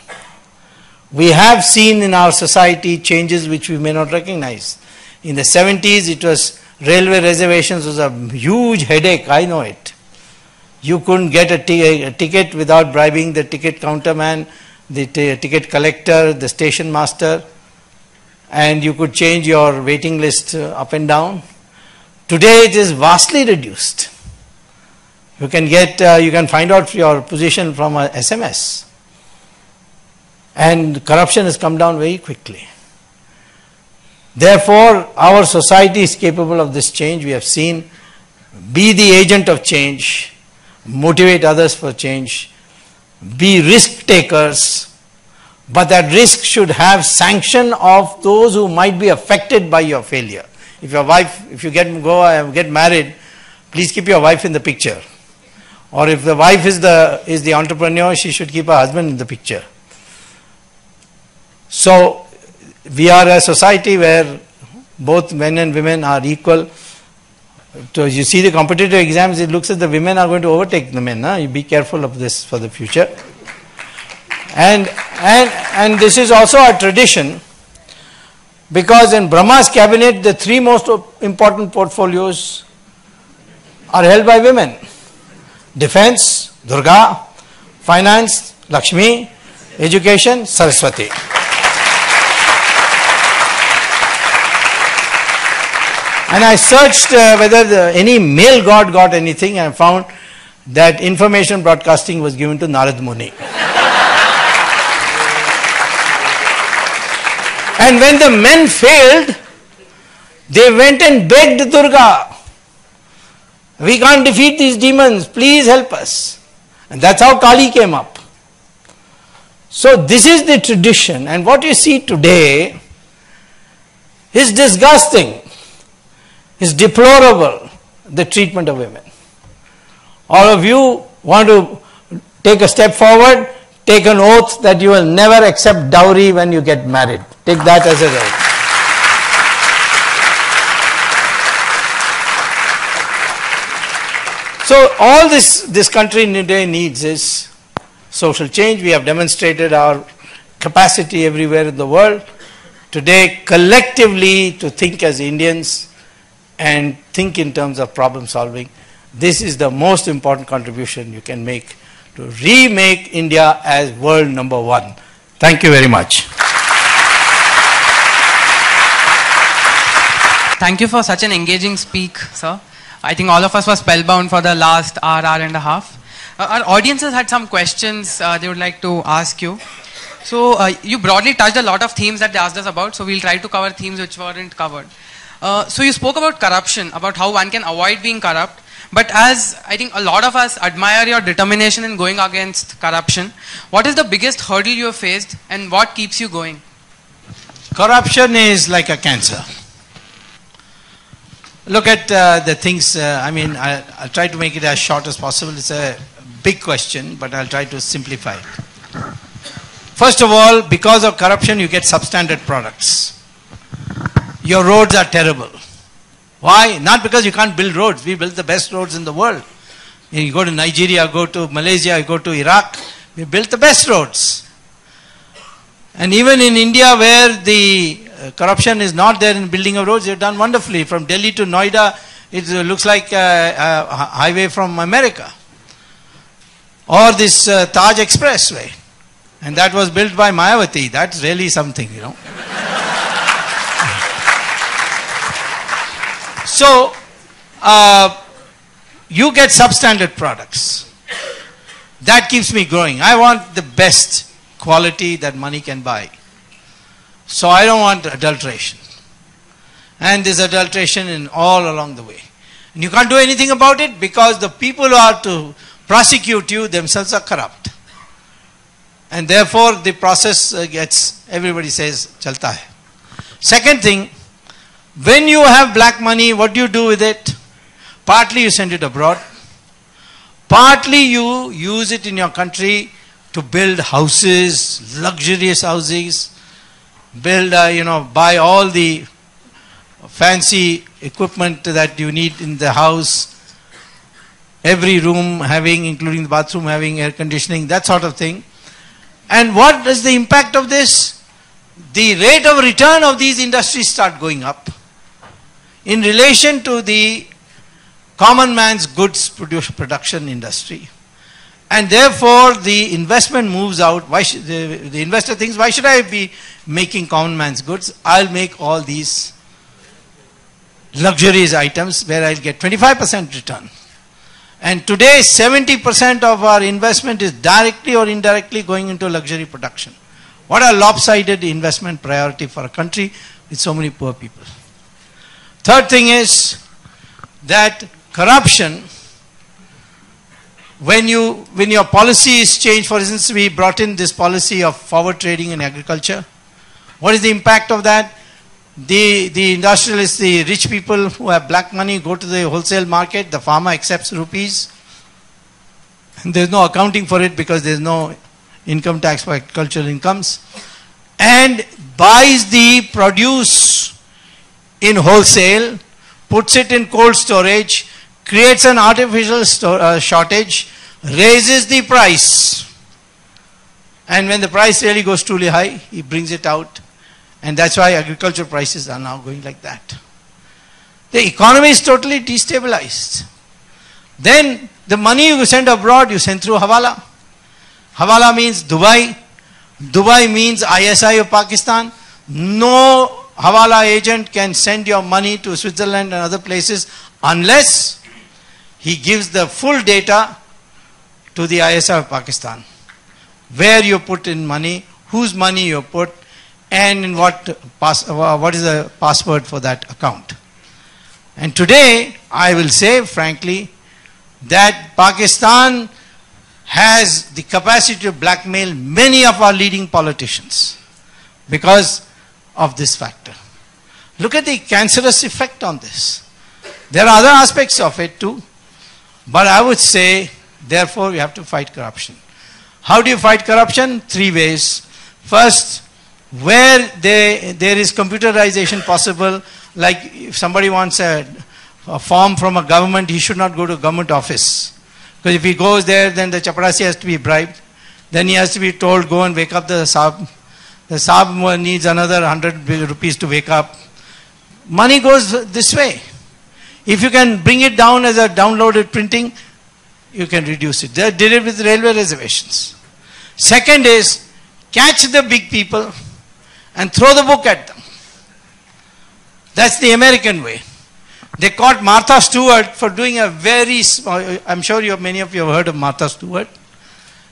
Speaker 2: We have seen in our society changes which we may not recognize. In the 70s, it was railway reservations was a huge headache, I know it. You couldn't get a ticket without bribing the ticket counterman, the ticket collector, the station master, and you could change your waiting list up and down. Today it is vastly reduced. You can you can find out your position from a SMS. And corruption has come down very quickly. Therefore, our society is capable of this change. We have seen, be the agent of change, motivate others for change, be risk takers, but that risk should have sanction of those who might be affected by your failure. If your wife, if you get married, please keep your wife in the picture. Or if the wife is the entrepreneur, she should keep her husband in the picture. So we are a society where both men and women are equal. So you see the competitive exams, it looks as the women are going to overtake the men. You be careful of this for the future. And this is also a tradition, because in Brahma's cabinet the three most important portfolios are held by women: defense, Durga; finance, Lakshmi; education, Saraswati. And I searched whether any male god got anything, and found that information broadcasting was given to Narad Muni. And when the men failed, they went and begged Durga, "We can't defeat these demons, please help us." And that's how Kali came up. So this is the tradition, and what you see today is disgusting, is deplorable, the treatment of women. All of you want to take a step forward, take an oath that you will never accept dowry when you get married. Take that as a oath. So all this country today needs is social change. We have demonstrated our capacity everywhere in the world. Today, collectively, to think as Indians and think in terms of problem solving, this is the most important contribution you can make to remake India as world number one. Thank you very much.
Speaker 3: Thank you for such an engaging speak, sir. I think all of us were spellbound for the last hour and a half. Our audiences had some questions they would like to ask you. So you broadly touched a lot of themes that they asked us about, so we'll try to cover themes which weren't covered. So you spoke about corruption, about how one can avoid being corrupt. But as I think a lot of us admire your determination in going against corruption, what is the biggest hurdle you have faced and what keeps you going?
Speaker 2: Corruption is like a cancer. Look at the things, I'll try to make it as short as possible. It's a big question, but I'll try to simplify it. First of all, because of corruption, you get substandard products. Your roads are terrible. Why? Not because you can't build roads. We build the best roads in the world. You go to Nigeria, go to Malaysia, go to Iraq, we built the best roads. And even in India, where the corruption is not there in building of roads, they've done wonderfully. From Delhi to Noida, it looks like a highway from America. Or this Taj Expressway. And that was built by Mayawati. That's really something, you know. So, you get substandard products. That keeps me growing. I want the best quality that money can buy. So I don't want adulteration. And there's adulteration in all along the way. And you can't do anything about it because the people who are to prosecute you themselves are corrupt. And therefore the process everybody says, chalta hai. Second thing, when you have black money, what do you do with it? Partly you send it abroad. Partly you use it in your country to build houses, luxurious houses, build, buy all the fancy equipment that you need in the house. Every room having, including the bathroom, having air conditioning, that sort of thing. And what is the impact of this? The rate of return of these industries start going up in relation to the common man's goods production industry. And therefore the investment moves out. Why should the investor thinks, why should I be making common man's goods? I'll make all these luxurious items where I'll get 25% return. And today 70% of our investment is directly or indirectly going into luxury production. What a lopsided investment priority for a country with so many poor people. Third thing is that corruption, when your policy is changed, for instance, we brought in this policy of forward trading in agriculture. What is the impact of that? The industrialists, the rich people who have black money go to the wholesale market, the farmer accepts rupees. There's no accounting for it because there's no income tax for agricultural incomes. And buys the produce in wholesale, puts it in cold storage, creates an artificial shortage, raises the price. And when the price really goes truly high, he brings it out. And that's why agriculture prices are now going like that. The economy is totally destabilized. Then the money you send abroad, you send through Hawala. Hawala means Dubai. Dubai means ISI of Pakistan. No Hawala agent can send your money to Switzerland and other places unless he gives the full data to the ISI of Pakistan. Where you put in money, whose money you put, and in what is the password for that account. And today, I will say frankly, that Pakistan has the capacity to blackmail many of our leading politicians because of this factor. Look at the cancerous effect on this. There are other aspects of it too, but I would say, therefore, we have to fight corruption. How do you fight corruption? 3 ways. First, where there is computerization possible, like if somebody wants a form from a government, he should not go to a government office. Because if he goes there, then the chaprasi has to be bribed. Then he has to be told, go and wake up the Saab. The Saab needs another 100 rupees to wake up. Money goes this way. If you can bring it down as a downloaded printing, you can reduce it. They did it with railway reservations. Second is, catch the big people and throw the book at them. That's the American way. They caught Martha Stewart for doing a very small, I'm sure many of you have heard of Martha Stewart.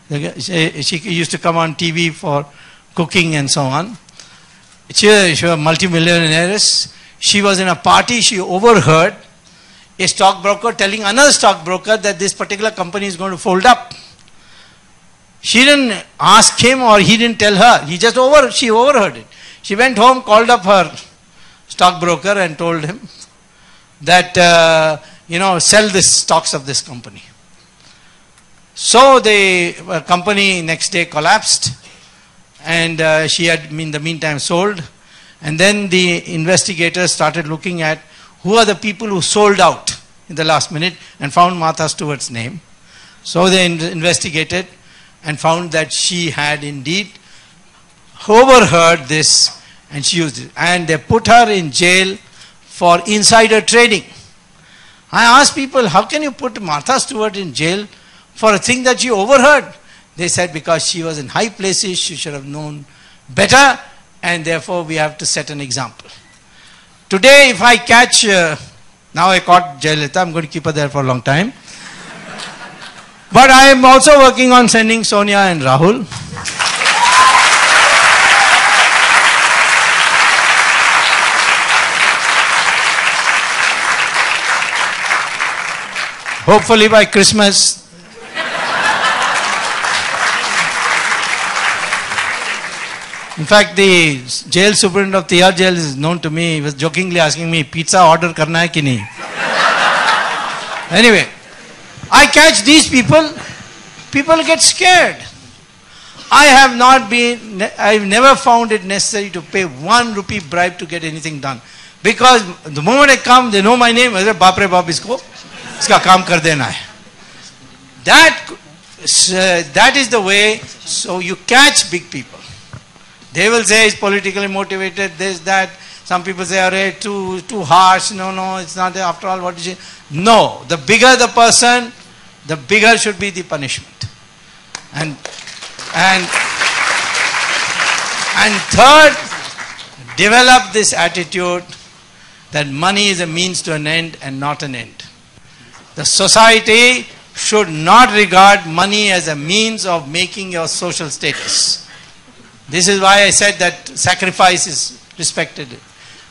Speaker 2: She used to come on TV for cooking and so on. She was a multimillionaire. She was in a party, she overheard a stockbroker telling another stockbroker that this particular company is going to fold up. She didn't ask him or he didn't tell her. She overheard it. She went home, called up her stockbroker and told him that, sell the stocks of this company. So the company next day collapsed and she had in the meantime sold. And then the investigators started looking at who are the people who sold out in the last minute and found Martha Stewart's name. So they investigated and found that she had indeed overheard this and she used it. And they put her in jail for insider trading. I asked people, how can you put Martha Stewart in jail for a thing that she overheard? They said because she was in high places, she should have known better, and therefore we have to set an example. Today, if I catch, now I caught Jayalalitha, I'm going to keep her there for a long time. But I am also working on sending Sonia and Rahul. Hopefully by Christmas. In fact, the jail superintendent of Tihar jail is known to me. He was jokingly asking me, pizza order karna hai ki nahi? Anyway, I catch these people, people get scared. I've never found it necessary to pay 1 rupee bribe to get anything done. Because the moment I come, they know my name. Baap re baap, iska kaam kar dena hai. That is the way. So you catch big people. They will say it's politically motivated, this, that. Some people say, arey, too harsh. No, it's not. After all, what is it? No, the bigger the person, the bigger should be the punishment. And third, develop this attitude that money is a means to an end and not an end. The society should not regard money as a means of making your social status. This is why I said that sacrifice is respected.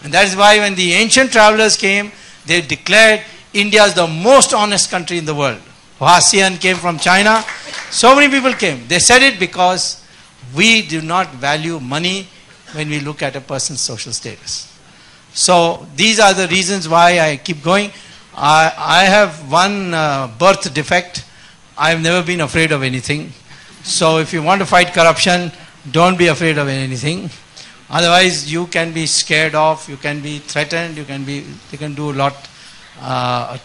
Speaker 2: And that is why when the ancient travelers came, they declared India is the most honest country in the world. Hasian came from China. So many people came. They said it because we do not value money when we look at a person's social status. So these are the reasons why I keep going. I have one birth defect. I have never been afraid of anything. So if you want to fight corruption, don't be afraid of anything. Otherwise, you can be scared off, you can be threatened, they can do a lot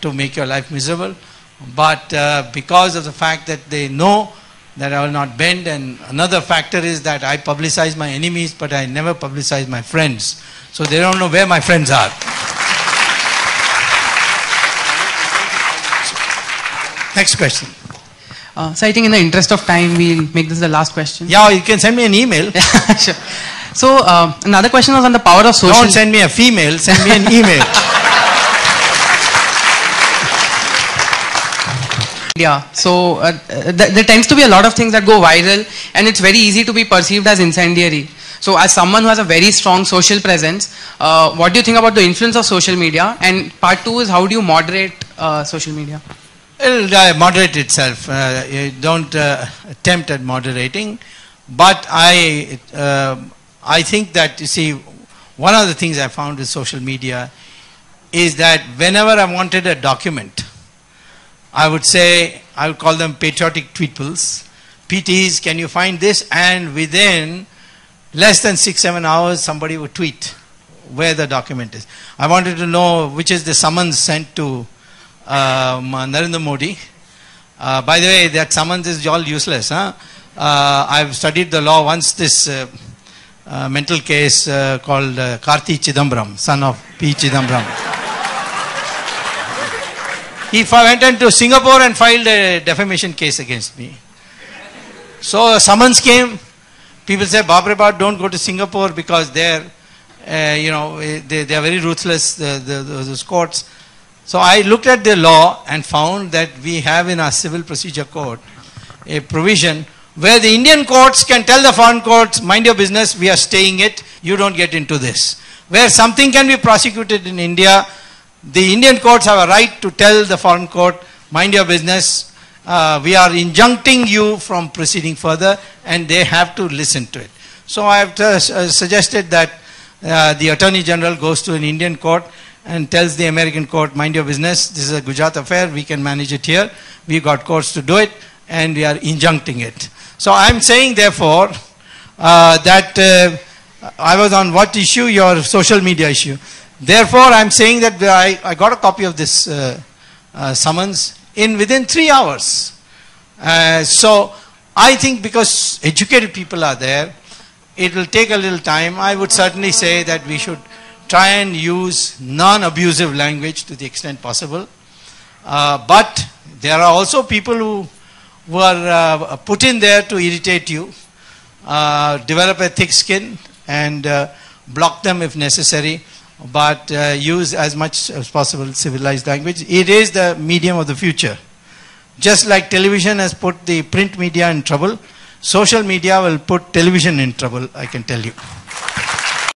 Speaker 2: to make your life miserable. But because of the fact that they know that I will not bend, and another factor is that I publicize my enemies, but I never publicize my friends. So they don't know where my friends are. Next question.
Speaker 3: So I think in the interest of time, we'll make this the last question.
Speaker 2: Yeah, you can send me an email.
Speaker 3: Sure. So another question was on the power of social...
Speaker 2: Don't send me a female, send me an email.
Speaker 3: Yeah, so there tends to be a lot of things that go viral, and it's very easy to be perceived as incendiary. So as someone who has a very strong social presence, what do you think about the influence of social media? And part 2 is, how do you moderate social media?
Speaker 2: It'll moderate itself. You don't attempt at moderating. But I think that, you see, one of the things I found with social media is that whenever I wanted a document, I would call them patriotic tweetbles. PTs, can you find this? And within less than 6-7 hours, somebody would tweet where the document is. I wanted to know which is the summons sent to Narendra Modi. By the way, that summons is all useless. I've studied the law once. This mental case called Karthi Chidambaram, son of P. Chidambaram. He went into Singapore and filed a defamation case against me. So a summons came. People say, Babre, don't go to Singapore because they're, they are very ruthless, those courts. So I looked at the law and found that we have in our Civil Procedure Code a provision where the Indian courts can tell the foreign courts, mind your business, we are staying it, you don't get into this. Where something can be prosecuted in India, the Indian courts have a right to tell the foreign court, mind your business, we are injuncting you from proceeding further, and they have to listen to it. So I have suggested that the Attorney General goes to an Indian court and tells the American court, mind your business, this is a Gujarat affair, we can manage it here, we got courts to do it, and we are injuncting it. So I am saying, therefore, that I was on what issue? Your social media issue. Therefore, I am saying that I got a copy of this summons within 3 hours. So I think because educated people are there, it will take a little time. I would certainly say that we should try and use non-abusive language to the extent possible. But there are also people who are put in there to irritate you, develop a thick skin and block them if necessary, but use as much as possible civilized language. It is the medium of the future. Just like television has put the print media in trouble, social media will put television in trouble, I can tell you.